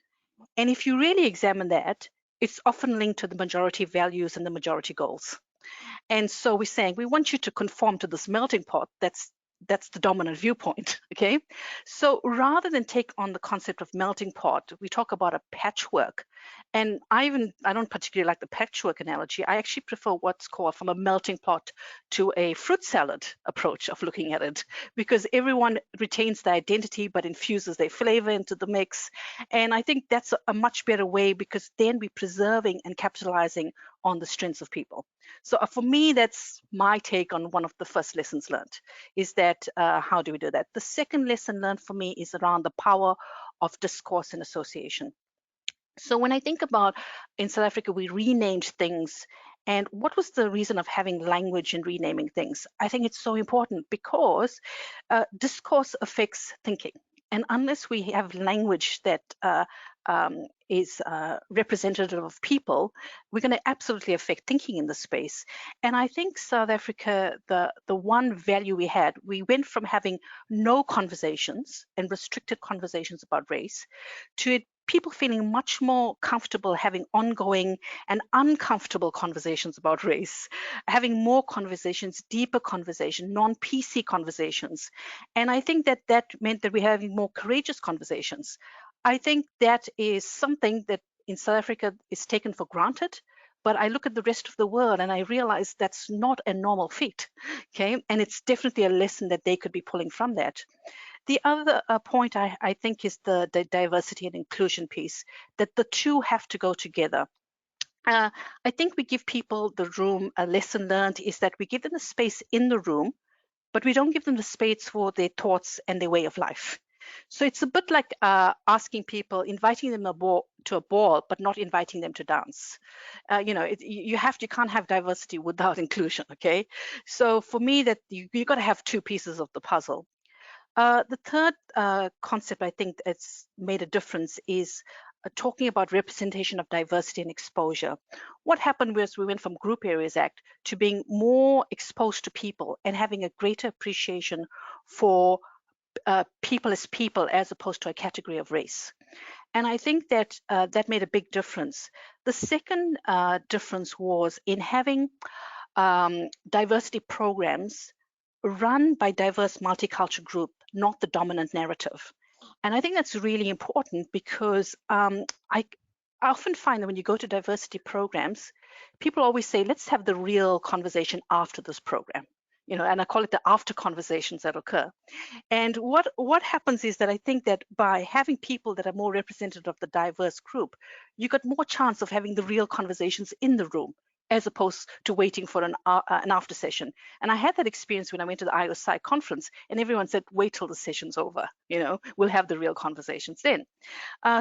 And if you really examine that, it's often linked to the majority values and the majority goals. And so we're saying we want you to conform to this melting pot that's the dominant viewpoint, okay? So rather than take on the concept of melting pot, we talk about a patchwork. And I don't particularly like the patchwork analogy. I actually prefer what's called from a melting pot to a fruit salad approach of looking at it, because everyone retains their identity but infuses their flavor into the mix. And I think that's a much better way, because then we're preserving and capitalizing on the strengths of people. So for me, that's my take on one of the first lessons learned, is that how do we do that? The second lesson learned for me is around the power of discourse and association. So when I think about in South Africa, we renamed things. And what was the reason of having language and renaming things? I think it's so important, because discourse affects thinking. And unless we have language that is representative of people, we're going to absolutely affect thinking in the space. And I think South Africa, the one value we went from having no conversations and restricted conversations about race to people feeling much more comfortable having ongoing and uncomfortable conversations about race, having more conversations, deeper conversation, non-PC conversations. And I think that meant that we're having more courageous conversations. I think that is something that in South Africa is taken for granted, but I look at the rest of the world and I realize that's not a normal feat, okay? And it's definitely a lesson that they could be pulling from that. The other point I think is the diversity and inclusion piece, that the two have to go together. I think we give people the room. A lesson learned is that we give them the space in the room, but we don't give them the space for their thoughts and their way of life. So it's a bit like asking people, inviting them to a ball, but not inviting them to dance. You can't have diversity without inclusion, okay? So for me, that you got to have two pieces of the puzzle. The third concept I think that's made a difference is talking about representation of diversity and exposure. What happened was we went from Group Areas Act to being more exposed to people and having a greater appreciation for people as opposed to a category of race. And I think that that made a big difference. The second difference was in having diversity programs run by diverse multicultural group, not the dominant narrative. And I think that's really important, because I often find that when you go to diversity programs, people always say, let's have the real conversation after this program. And I call it the after conversations that occur. And what happens is that I think that by having people that are more representative of the diverse group, you got more chance of having the real conversations in the room, as opposed to waiting for an after session. And I had that experience when I went to the IOSCE conference, and everyone said, wait till the session's over, we'll have the real conversations then.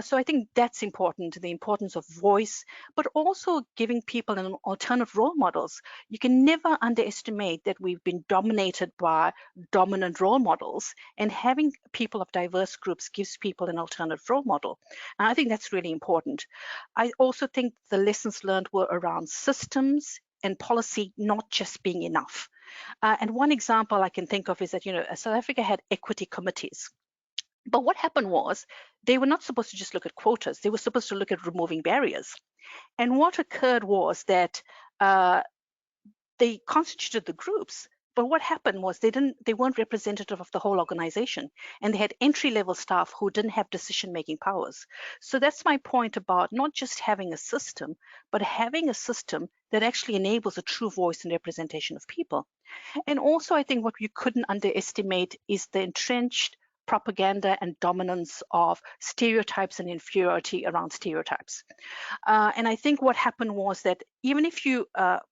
So I think that's important, the importance of voice, but also giving people an alternative role models. You can never underestimate that we've been dominated by dominant role models, and having people of diverse groups gives people an alternative role model. And I think that's really important. I also think the lessons learned were around systems and policy not just being enough. And one example I can think of is that, South Africa had equity committees. But what happened was they were not supposed to just look at quotas. They were supposed to look at removing barriers. And what occurred was that they constituted the groups, but what happened was they weren't representative of the whole organization, and they had entry-level staff who didn't have decision-making powers. So that's my point about not just having a system, but having a system that actually enables a true voice and representation of people. And also, I think what you couldn't underestimate is the entrenched propaganda and dominance of stereotypes and inferiority around stereotypes. And I think what happened was that even if you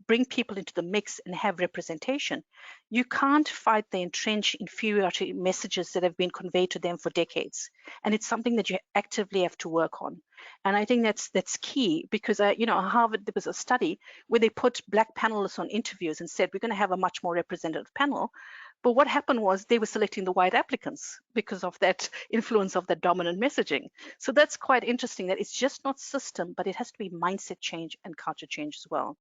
bring people into the mix and have representation, you can't fight the entrenched inferiority messages that have been conveyed to them for decades. And it's something that you actively have to work on. And I think that's key, because Harvard, there was a study where they put Black panelists on interviews and said, we're going to have a much more representative panel. But what happened was they were selecting the white applicants because of that influence of the dominant messaging. So that's quite interesting, that it's just not system, but it has to be mindset change and culture change as well.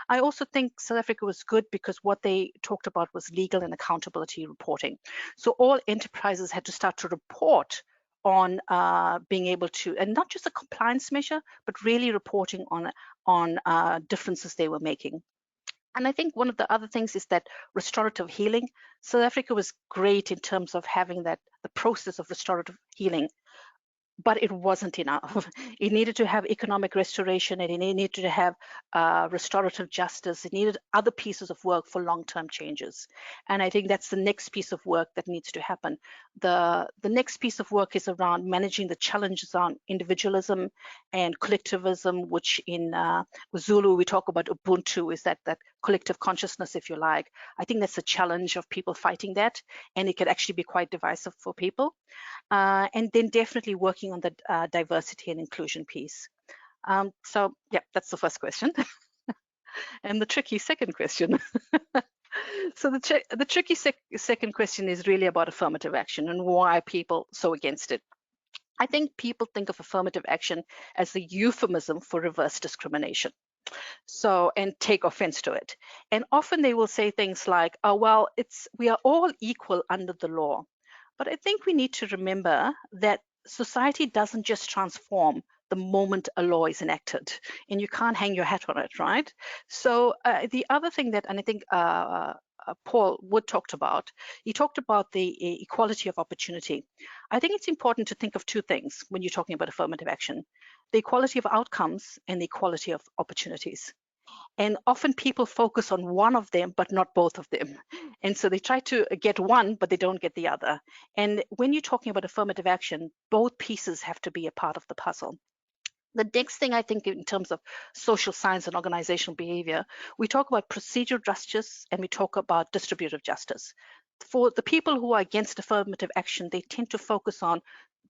I also think South Africa was good because what they talked about was legal and accountability reporting. So all enterprises had to start to report on being able to, and not just a compliance measure, but really reporting on differences they were making. And I think one of the other things is that restorative healing. South Africa was great in terms of having the process of restorative healing, but it wasn't enough. It needed to have economic restoration, and it needed to have restorative justice. It needed other pieces of work for long-term changes. And I think that's the next piece of work that needs to happen. The next piece of work is around managing the challenges on individualism and collectivism, which in Zulu we talk about Ubuntu, is that collective consciousness, if you like. I think that's a challenge of people fighting that, and it could actually be quite divisive for people. And then definitely working on the diversity and inclusion piece. So yeah, that's the first question. And the tricky second question. So the tricky second question is really about affirmative action and why are people so against it. I think people think of affirmative action as a euphemism for reverse discrimination. So, and take offense to it. And often they will say things like, oh, well, we are all equal under the law. But I think we need to remember that society doesn't just transform the moment a law is enacted, and you can't hang your hat on it, right? So the other thing that, and I think Paul Wood talked about, he talked about the equality of opportunity. I think it's important to think of two things when you're talking about affirmative action: the equality of outcomes and the equality of opportunities. And often people focus on one of them, but not both of them. And so they try to get one, but they don't get the other. And when you're talking about affirmative action, both pieces have to be a part of the puzzle. The next thing I think in terms of social science and organizational behavior, we talk about procedural justice and we talk about distributive justice. For the people who are against affirmative action, they tend to focus on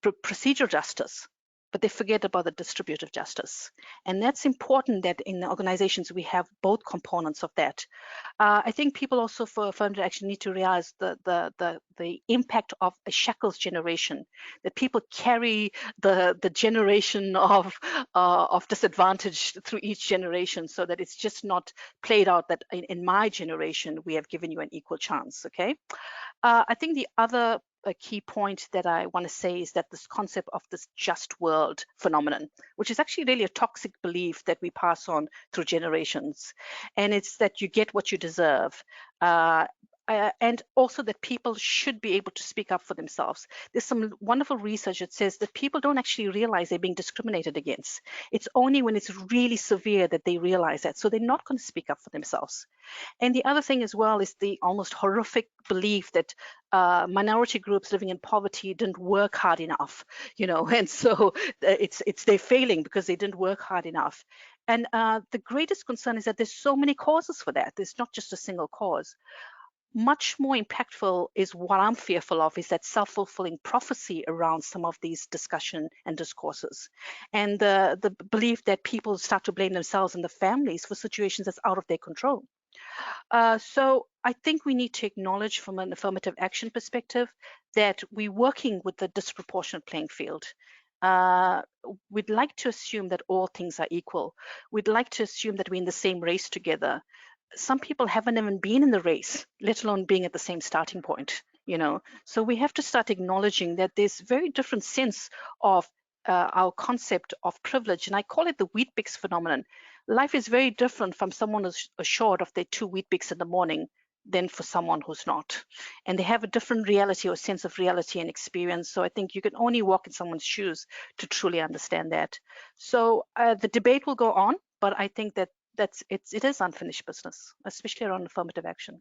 procedural justice, but they forget about the distributive justice. And that's important that in the organizations we have both components of that. I think people also for affirmative action need to realize the impact of a shackles generation, that people carry the generation of disadvantage through each generation, so that it's just not played out that in my generation, we have given you an equal chance, okay? I think the other key point that I want to say is that this concept of this just world phenomenon, which is actually really a toxic belief that we pass on through generations. And it's that you get what you deserve. And also that people should be able to speak up for themselves. There's some wonderful research that says that people don't actually realize they're being discriminated against. It's only when it's really severe that they realize that. So they're not going to speak up for themselves. And the other thing as well is the almost horrific belief that minority groups living in poverty didn't work hard enough, and so they're failing because they didn't work hard enough. And the greatest concern is that there's so many causes for that. There's not just a single cause. Much more impactful is what I'm fearful of, is that self-fulfilling prophecy around some of these discussion and discourses, and the belief that people start to blame themselves and the families for situations that's out of their control. So I think we need to acknowledge from an affirmative action perspective that we're working with the disproportionate playing field. We'd like to assume that all things are equal. We'd like to assume that we're in the same race together. Some people haven't even been in the race, let alone being at the same starting point, you know. So we have to start acknowledging that there's very different sense of our concept of privilege, and I call it the Weet-Bix phenomenon. Life is very different from someone who's assured of their 2 Weet-Bix in the morning than for someone who's not. And they have a different reality or sense of reality and experience. So I think you can only walk in someone's shoes to truly understand that. So the debate will go on, but I think that it is unfinished business, especially around affirmative action.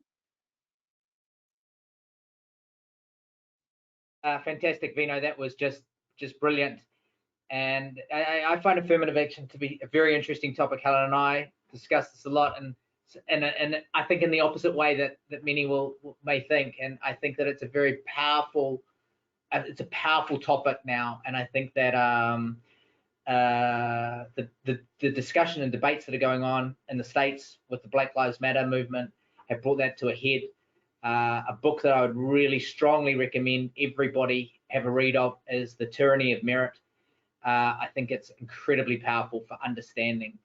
Fantastic, Vino. That was just brilliant. And I find affirmative action to be a very interesting topic. Helen and I discuss this a lot, and I think in the opposite way that many may think. And I think that it's a very powerful, topic now. And I think that the discussion and debates that are going on in the States with the Black Lives Matter movement have brought that to a head. A book that I would really strongly recommend everybody have a read of is The Tyranny of Merit. I think it's incredibly powerful for understanding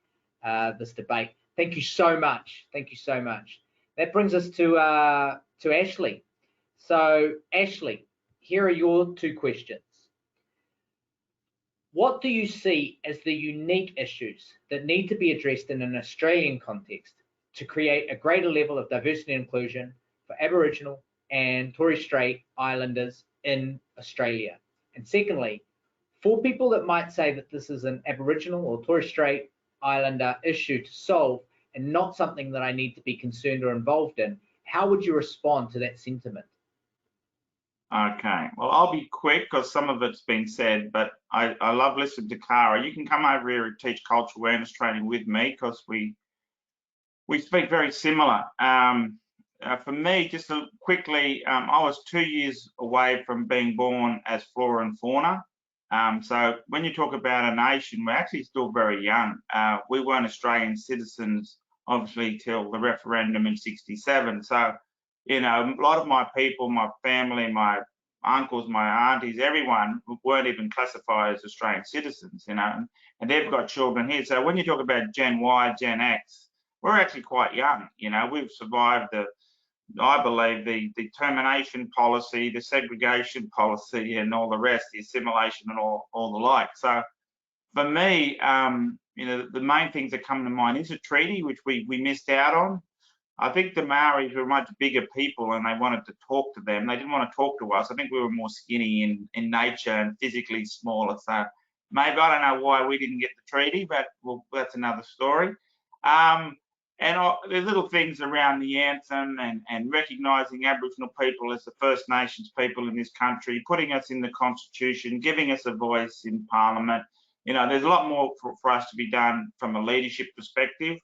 this debate. Thank you so much. Thank you so much. That brings us to Ashley. So Ashley, here are your 2 questions. What do you see as the unique issues that need to be addressed in an Australian context to create a greater level of diversity and inclusion for Aboriginal and Torres Strait Islanders in Australia? And secondly, for people that might say that this is an Aboriginal or Torres Strait Islander issue to solve and not something that I need to be concerned or involved in, how would you respond to that sentiment? Okay, well, I'll be quick because some of it's been said, but I love listening to Cara. You can come over here and teach cultural awareness training with me because we speak very similar. For me, just quickly, I was 2 years away from being born as flora and fauna. So when you talk about a nation, we're actually still very young. We weren't Australian citizens, obviously, till the referendum in '67. So, you know, a lot of my people, my family, my uncles, my aunties, everyone weren't even classified as Australian citizens, you know, and they've got children here. So when you talk about Gen Y, Gen X, we're actually quite young, you know. We've survived I believe the termination policy, the segregation policy, and all the rest, the assimilation and all the like. So for me, you know, the main things that come to mind is a treaty, which we missed out on. I think the Maoris were much bigger people and they wanted to talk to them. They didn't want to talk to us. I think we were more skinny in nature and physically smaller. So maybe, I don't know why we didn't get the treaty, but well, that's another story. And there's little things around the anthem and recognising Aboriginal people as the First Nations people in this country, putting us in the Constitution, giving us a voice in Parliament. You know, there's a lot more for us to be done from a leadership perspective.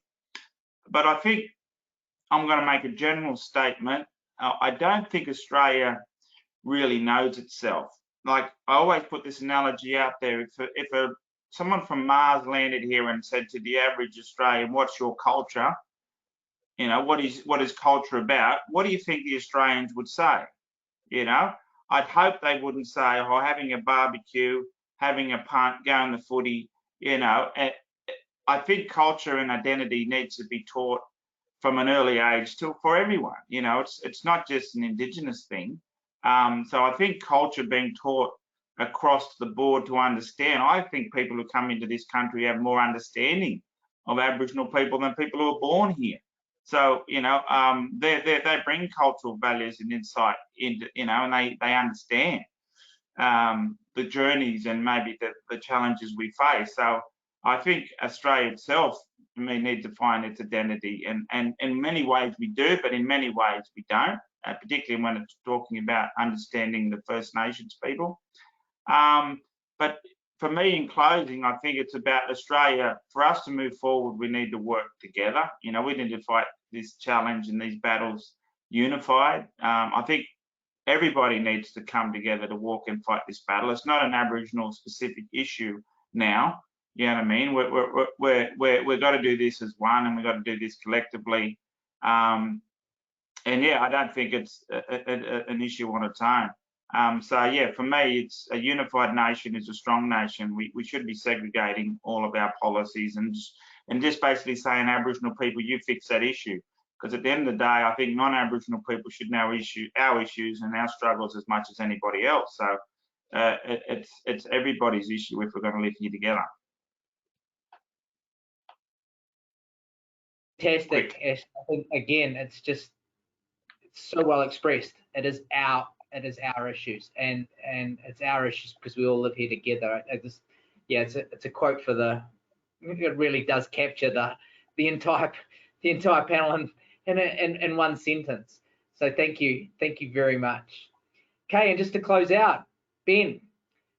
But I think I'm going to make a general statement. I don't think Australia really knows itself. Like, I always put this analogy out there. If someone from Mars landed here and said to the average Australian, what's your culture? You know, what is culture about? What do you think the Australians would say? You know, I'd hope they wouldn't say, oh, having a barbecue, having a punt, going to footy, you know. I think culture and identity needs to be taught from an early age for everyone. You know, it's not just an Indigenous thing. So I think culture being taught across the board to understand. I think people who come into this country have more understanding of Aboriginal people than people who are born here. So, you know, they bring cultural values and insight into, you know, and they understand the journeys and maybe the challenges we face. So I think Australia itself may need to find its identity, and in many ways we do, but in many ways we don't, particularly when it's talking about understanding the First Nations people. But for me, in closing, I think it's about Australia. For us to move forward, we need to work together. You know, we need to fight this challenge and these battles unified. I think everybody needs to come together to walk and fight this battle. It's not an Aboriginal specific issue now. You know what I mean? We've got to do this as one, and we've got to do this collectively. And yeah, I don't think it's an issue on its own. So yeah, for me, it's a unified nation is a strong nation. We should be segregating all of our policies and just basically saying, Aboriginal people, you fix that issue. Because at the end of the day, I think non-Aboriginal people should know our issues and our struggles as much as anybody else. So it's everybody's issue if we're going to live here together. Fantastic, Ash. I think again, it's so well expressed. It is our issues, and it's our issues because we all live here together. It's a quote for it really does capture the entire panel in one sentence. So thank you very much. Okay, and just to close out, Ben.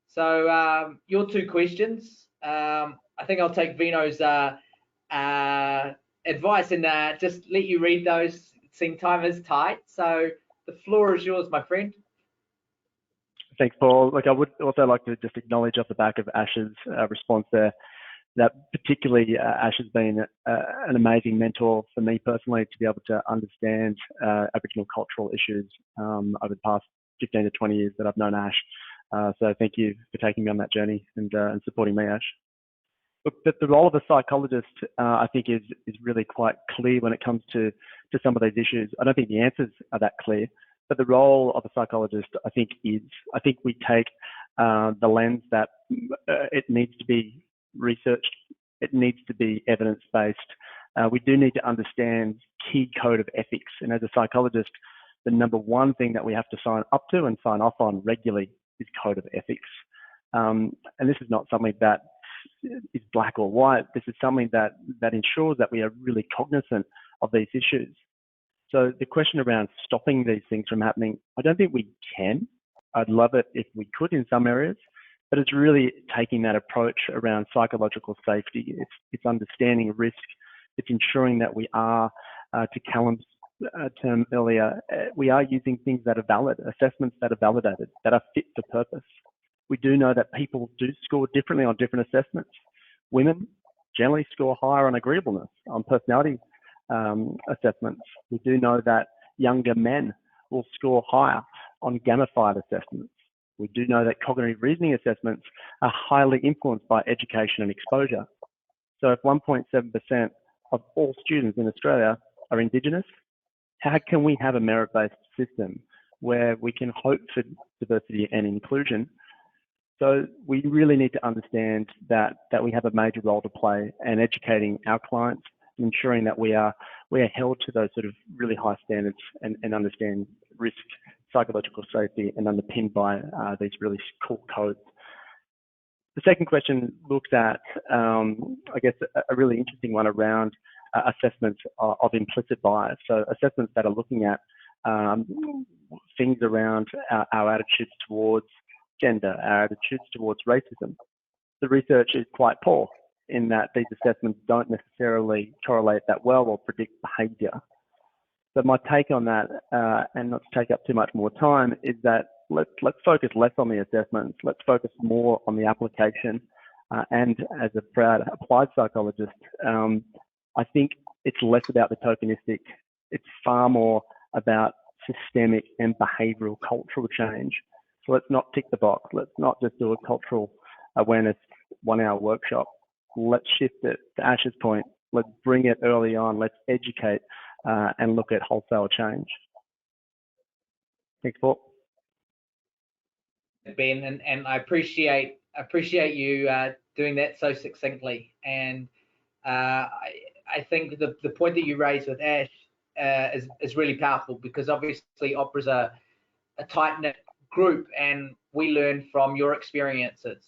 So your two questions. I think I'll take Vino's advice and just let you read those. Seeing time is tight, so the floor is yours, my friend. Thanks, Paul. Look, I would also like to just acknowledge off the back of Ash's response there, that particularly Ash has been an amazing mentor for me personally to be able to understand Aboriginal cultural issues over the past 15 to 20 years that I've known Ash. So thank you for taking me on that journey and supporting me, Ash. Look, the role of a psychologist, I think, is really quite clear when it comes to some of these issues. I don't think the answers are that clear, but the role of a psychologist, I think we take the lens that it needs to be researched, it needs to be evidence-based. We do need to understand key code of ethics, and as a psychologist, the number one thing that we have to sign up to and sign off on regularly is code of ethics. And this is not something that is black or white. This is something that ensures that we are really cognizant of these issues. So the question around stopping these things from happening, I don't think we can. I'd love it if we could in some areas, but it's really taking that approach around psychological safety. It's understanding risk. It's ensuring that we are, to Callum's term earlier, we are using things that are valid, assessments that are validated, that are fit for purpose. We do know that people do score differently on different assessments. Women generally score higher on agreeableness, on personality assessments. We do know that younger men will score higher on gamified assessments. We do know that cognitive reasoning assessments are highly influenced by education and exposure. So if 1.7% of all students in Australia are Indigenous, how can we have a merit-based system where we can hope for diversity and inclusion? So we really need to understand that we have a major role to play in educating our clients, ensuring that we are held to those sort of really high standards and understand risk, psychological safety, and underpinned by these really cool codes. The second question looks at, I guess, a really interesting one around assessments of implicit bias. So assessments that are looking at things around our attitudes towards gender, our attitudes towards racism. The research is quite poor in that these assessments don't necessarily correlate that well or predict behaviour. So my take on that, and not to take up too much more time, is that let's focus less on the assessments. Let's focus more on the application. And as a proud applied psychologist, I think it's less about the tokenistic. It's far more about systemic and behavioural cultural change. So let's not tick the box. Let's not just do a cultural awareness 1 hour workshop. Let's shift it to Ash's point. Let's bring it early on. Let's educate and look at wholesale change. Thanks, Paul. Ben, and I appreciate you doing that so succinctly. And I think the point that you raised with Ash is really powerful, because obviously Opera's a tight-knit group, and we learn from your experiences.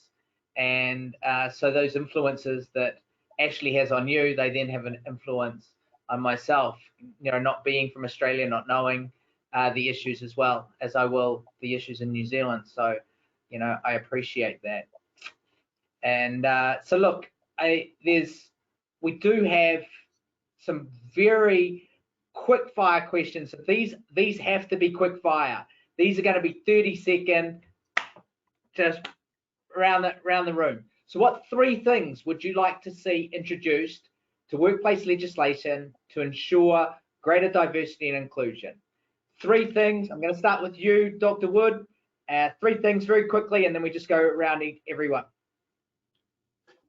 And so those influences that Ashley has on you, they then have an influence on myself, not being from Australia, not knowing the issues as well as I will the issues in New Zealand. So, I appreciate that. And so look, we do have some very quick fire questions. These have to be quick fire. These are going to be 30-second, just around the room. So what 3 things would you like to see introduced to workplace legislation to ensure greater diversity and inclusion? 3 things. I'm going to start with you, Dr. Wood. 3 things very quickly, and then we just go around everyone.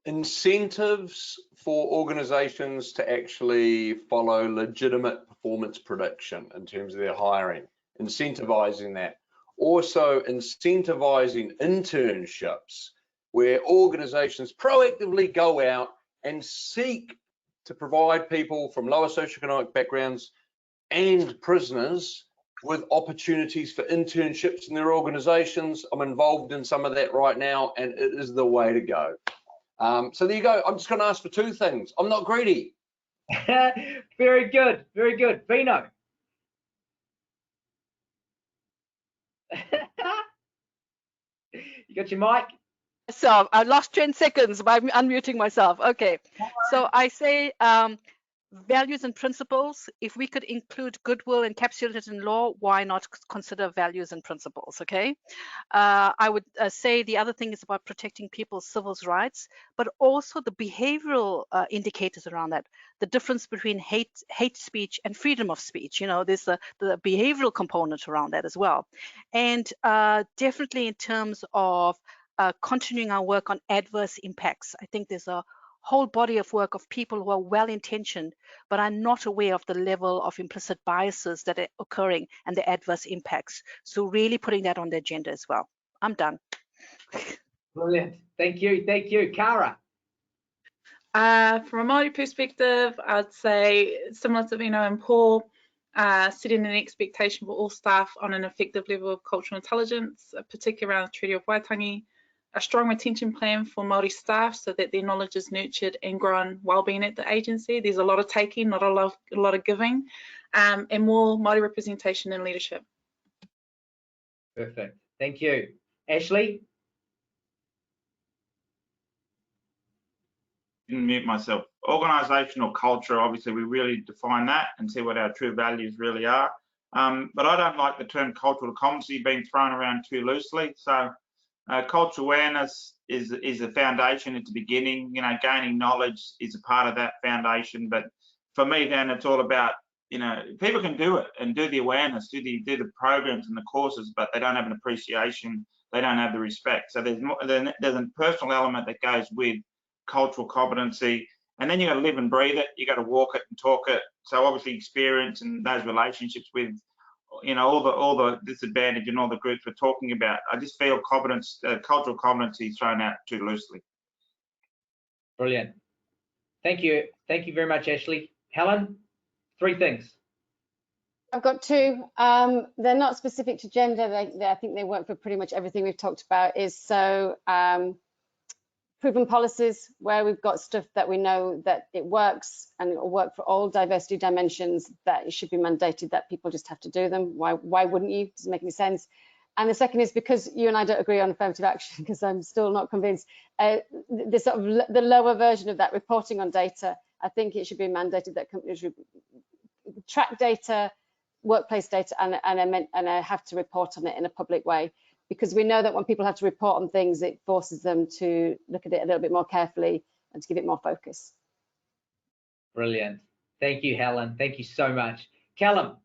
Incentives for organizations to actually follow legitimate performance prediction in terms of their hiring, incentivizing that. Also incentivizing internships where organizations proactively go out and seek to provide people from lower socioeconomic backgrounds and prisoners with opportunities for internships in their organizations. I'm involved in some of that right now, and it is the way to go. So there you go. I'm just going to ask for 2 things. I'm not greedy. Very good. Very good. Vino. You got your mic? So I lost 10 seconds by unmuting myself. Okay. So I say values and principles. If we could include goodwill encapsulated in law, why not consider values and principles? Okay. I would say the other thing is about protecting people's civil rights, but also the behavioral indicators around that. The difference between hate speech and freedom of speech. You know, there's the behavioral component around that as well. And definitely in terms of continuing our work on adverse impacts. I think there's a whole body of work of people who are well-intentioned but are not aware of the level of implicit biases that are occurring and the adverse impacts. So really putting that on the agenda as well. I'm done. Brilliant. Thank you. Thank you. Cara. From a Māori perspective, I'd say similar to Vino and Paul, setting an expectation for all staff on an effective level of cultural intelligence, particularly around the Treaty of Waitangi, a strong retention plan for Māori staff so that their knowledge is nurtured and grown wellbeing at the agency. There's a lot of taking, not a lot of giving, and more Māori representation in leadership. Perfect. Thank you. Ashley? Didn't mute myself. Organisational culture, obviously we really define that and see what our true values really are. But I don't like the term cultural competency being thrown around too loosely. So cultural awareness is a foundation at the beginning. You know, gaining knowledge is a part of that foundation. But for me, then it's all about, you know, people can do it and do the awareness, do the programs and the courses, but they don't have an appreciation. They don't have the respect. So there's a personal element that goes with cultural competency, and then you got to live and breathe it. You got to walk it and talk it. So obviously experience and those relationships with, you know, all the disadvantage and all the groups we're talking about. I just feel cultural competency thrown out too loosely. Brilliant. Thank you. Thank you very much, Ashley. Helen, 3 things. I've got 2. They're not specific to gender. I think they work for pretty much everything we've talked about. Is so proven policies where we've got stuff that we know that it works and it will work for all diversity dimensions, that it should be mandated that people just have to do them. Why wouldn't you? Doesn't make any sense. And the second is, because you and I don't agree on affirmative action, because I'm still not convinced, the sort of the lower version of that, reporting on data, I think it should be mandated that companies should track data, workplace data, and have to report on it in a public way. Because we know that when people have to report on things, it forces them to look at it a little bit more carefully and to give it more focus. Brilliant. Thank you, Helen. Thank you so much. Callum.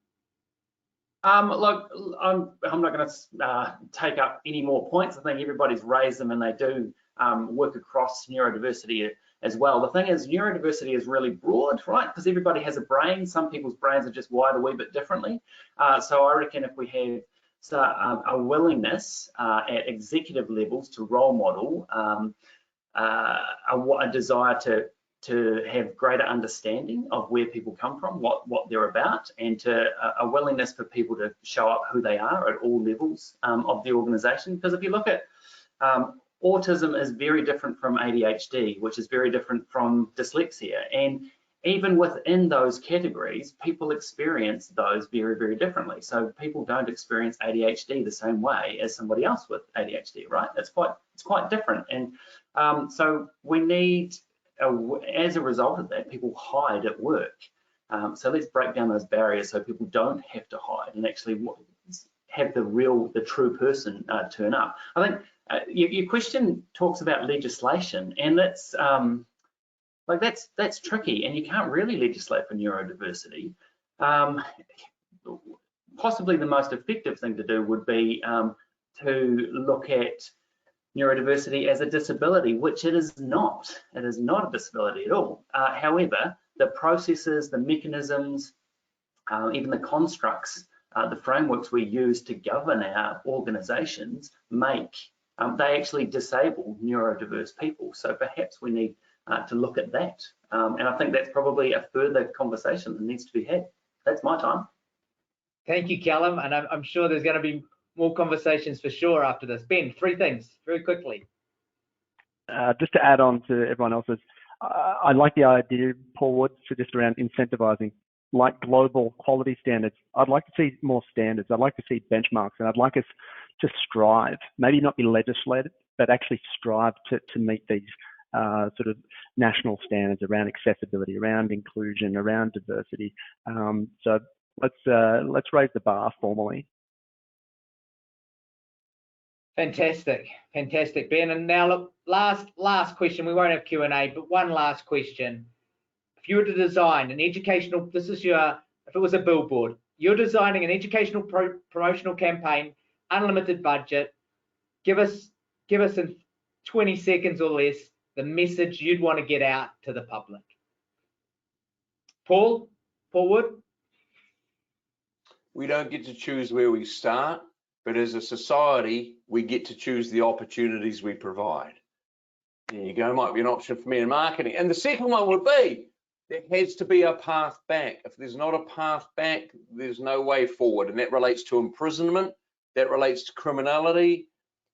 Look, I'm not going to take up any more points. I think everybody's raised them, and they do work across neurodiversity as well. The thing is, neurodiversity is really broad, right? Because everybody has a brain. Some people's brains are just wired a wee bit differently. So I reckon if we have a willingness at executive levels to role model a desire to have greater understanding of where people come from, what they're about, and a willingness for people to show up who they are at all levels of the organization. Because if you look at autism is very different from ADHD, which is very different from dyslexia, and even within those categories, people experience those very, very differently. So people don't experience ADHD the same way as somebody else with ADHD, right? That's quite it's quite different. And so we need, as a result of that, people hide at work. So let's break down those barriers so people don't have to hide and actually have the true person turn up. I think your question talks about legislation, and that's that's tricky, and you can't really legislate for neurodiversity. Possibly the most effective thing to do would be to look at neurodiversity as a disability, which it is not. It is not a disability at all. However, the processes, the mechanisms, even the constructs, the frameworks we use to govern our organisations they actually disable neurodiverse people. So perhaps we need to look at that. And I think that's probably a further conversation that needs to be had. That's my time. Thank you, Callum. And I'm sure there's going to be more conversations for sure after this. Ben, 3 things very quickly. Just to add on to everyone else's, I like the idea Paul Wood suggested around incentivising, like global quality standards. I'd like to see more standards. I'd like to see benchmarks, and I'd like us to strive, maybe not be legislated, but actually strive to meet these sort of national standards around accessibility, around inclusion, around diversity. So let's raise the bar formally. Fantastic, fantastic, Ben. And now look, last question. We won't have Q&A, but one last question. If you were to design an educational, if it was a billboard, you're designing an educational promotional campaign, unlimited budget. Give us in 20 seconds or less the message you'd want to get out to the public. Paul Wood? We don't get to choose where we start, but as a society, we get to choose the opportunities we provide. There you go, might be an option for me in marketing. And the second one would be, there has to be a path back. If there's not a path back, there's no way forward. And that relates to imprisonment, that relates to criminality.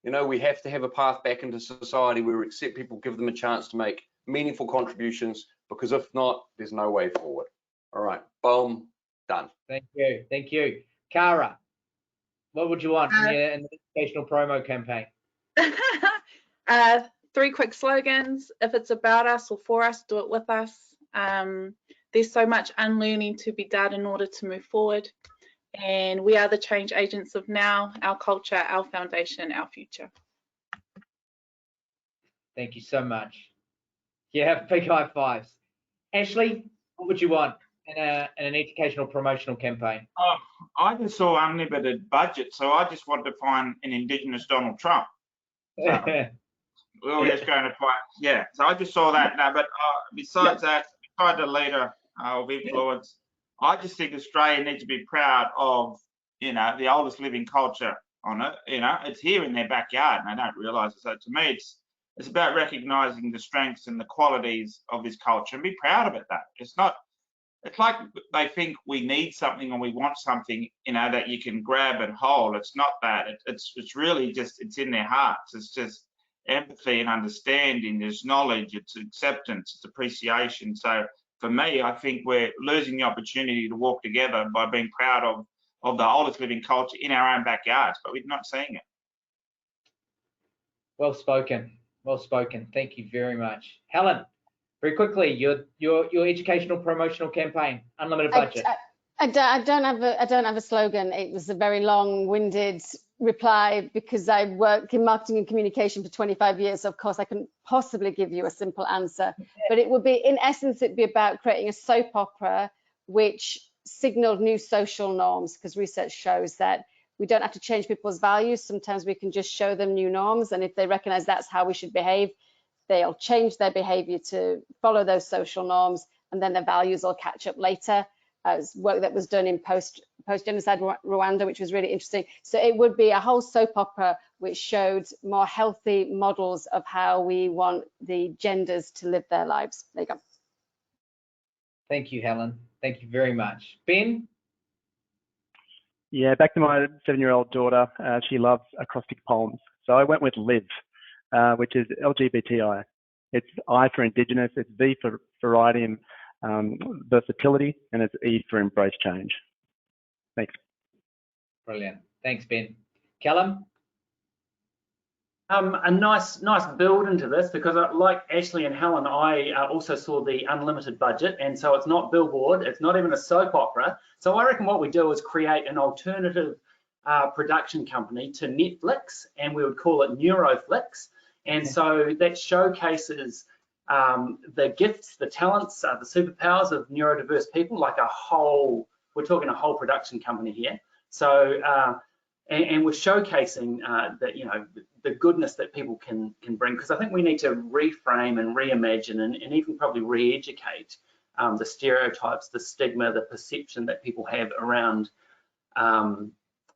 You know, we have to have a path back into society where we accept people, give them a chance to make meaningful contributions, because if not, there's no way forward. All right, boom, done. Thank you, thank you. Cara, what would you want in the educational promo campaign? 3 quick slogans. If it's about us or for us, do it with us. There's so much unlearning to be done in order to move forward. And we are the change agents of now, our culture, our foundation, our future. Thank you so much. Yeah, big high fives. Ashley, what would you want in an educational promotional campaign? Oh, I just saw unlimited budget, so I just wanted to find an Indigenous Donald Trump. So, we're just going to find, yeah. So I just saw that now, but besides that, besides the leader of influence, I just think Australia needs to be proud of, you know, the oldest living culture on it. You know, it's here in their backyard, and they don't realise it. So to me, it's about recognising the strengths and the qualities of this culture and be proud of it. That it's not. It's like they think we need something or we want something, you know, that you can grab and hold. It's not that. It's really just, it's in their hearts. It's just empathy and understanding. There's knowledge. It's acceptance. It's appreciation. So for me, I think we're losing the opportunity to walk together by being proud of the oldest living culture in our own backyards, but we're not seeing it. Well spoken. Well spoken. Thank you very much. Helen, very quickly, your educational promotional campaign, unlimited budget. I don't have a slogan. It was a very long-winded reply because I work in marketing and communication for 25 years. So of course, I couldn't possibly give you a simple answer. But it would be, in essence, it'd be about creating a soap opera which signaled new social norms, because research shows that we don't have to change people's values. Sometimes we can just show them new norms, and if they recognize that's how we should behave, they'll change their behavior to follow those social norms, and then their values will catch up later. It's work that was done in post-genocide Rwanda, which was really interesting. So it would be a whole soap opera which showed more healthy models of how we want the genders to live their lives. There you go. Thank you, Helen. Thank you very much. Ben? Yeah, back to my 7-year-old daughter. She loves acrostic poems. So I went with LIVE, which is LGBTI. It's I for Indigenous, it's V for variety and versatility, and it's E for embrace change. Thanks. Brilliant. Thanks, Ben. Callum? A nice build into this, because like Ashley and Helen, I also saw the unlimited budget, and so it's not Billboard, it's not even a soap opera. So I reckon what we do is create an alternative production company to Netflix, and we would call it Neuroflix. And so that showcases the gifts, the talents, the superpowers of neurodiverse people, like we're talking a whole production company here. So and we're showcasing that, you know, the goodness that people can bring, because I think we need to reframe and reimagine and even probably re-educate the stereotypes, the stigma, the perception that people have around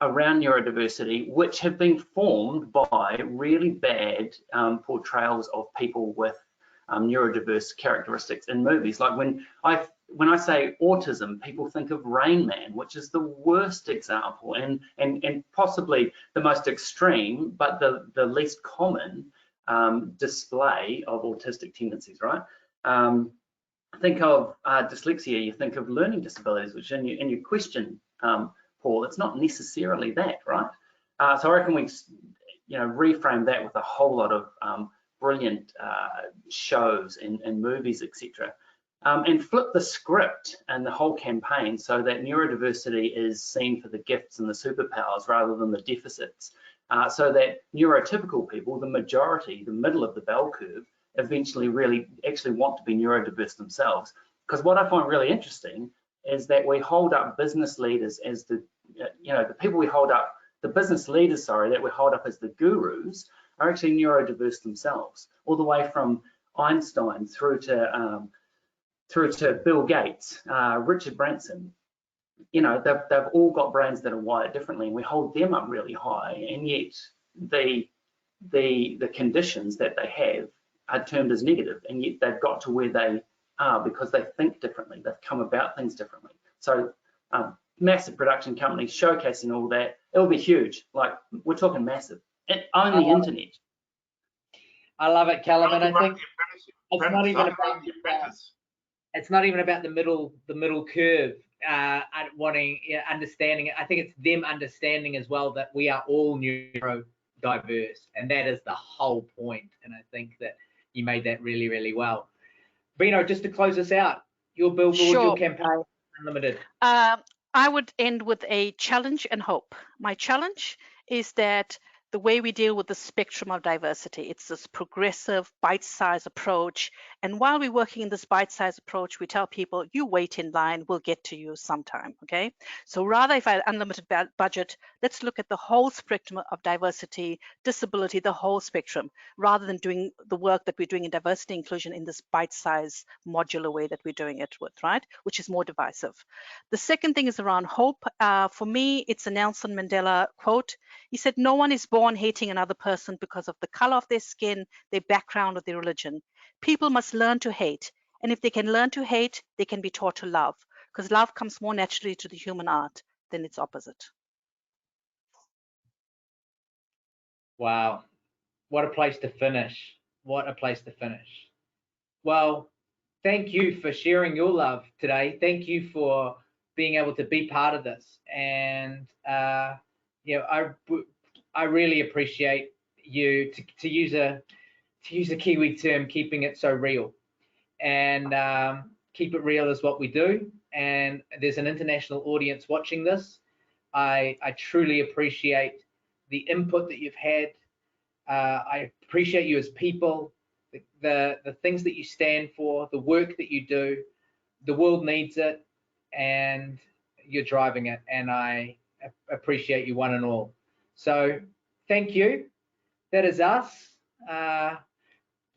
neurodiversity, which have been formed by really bad portrayals of people with neurodiverse characteristics in movies. Like when I say autism, people think of Rain Man, which is the worst example and possibly the most extreme, but the least common display of autistic tendencies, right? Think of dyslexia, you think of learning disabilities, which in your question, Paul, it's not necessarily that, right? So I reckon we, you know, reframe that with a whole lot of brilliant shows and movies, etc. And flip the script and the whole campaign so that neurodiversity is seen for the gifts and the superpowers rather than the deficits, so that neurotypical people, the majority, the middle of the bell curve, eventually really actually want to be neurodiverse themselves. Because what I find really interesting is that we hold up business leaders as the, you know, the people we hold up, the business leaders, sorry, that we hold up as the gurus are actually neurodiverse themselves, all the way from Einstein through to Bill Gates, Richard Branson. You know, they've all got brains that are wired differently, and we hold them up really high, and yet the conditions that they have are termed as negative, and yet they've got to where they are because they think differently, they've come about things differently. So massive production companies showcasing all that, it'll be huge. Like, we're talking massive, on the internet. I love it, Callum, and I think it's not even about it's not even about the middle curve wanting understanding it. I think it's them understanding as well that we are all neurodiverse, and that is the whole point. And I think that you made that really, really well. Vino, just to close us out, your billboard, your campaign, Unlimited. I would end with a challenge and hope. My challenge is that the way we deal with the spectrum of diversity, it's this progressive, bite-sized approach. And while we're working in this bite-sized approach, we tell people, you wait in line, we'll get to you sometime, okay? So rather, if I had unlimited budget, let's look at the whole spectrum of diversity, disability, the whole spectrum, rather than doing the work that we're doing in diversity inclusion in this bite-sized modular way that we're doing it with, right? Which is more divisive. The second thing is around hope. For me, it's a Nelson Mandela quote. He said, no one is born hating another person because of the color of their skin, their background, or their religion. People must learn to hate. And if they can learn to hate, they can be taught to love, because love comes more naturally to the human art than its opposite. Wow. What a place to finish. What a place to finish. Well, thank you for sharing your love today. Thank you for being able to be part of this. And, you know, I really appreciate you to use a Kiwi term, keeping it so real. And keep it real is what we do. And there's an international audience watching this. I truly appreciate the input that you've had. I appreciate you as people, the things that you stand for, the work that you do. The world needs it, and you're driving it. And I appreciate you one and all. So thank you. That is us.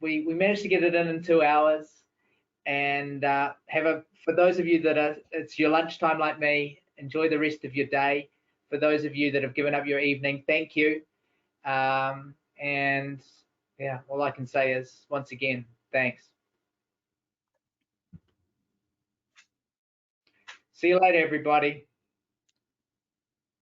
We managed to get it in 2 hours, and for those of you that it's your lunchtime like me, enjoy the rest of your day. For those of you that have given up your evening, thank you. And yeah, all I can say is, once again, thanks. See you later, everybody.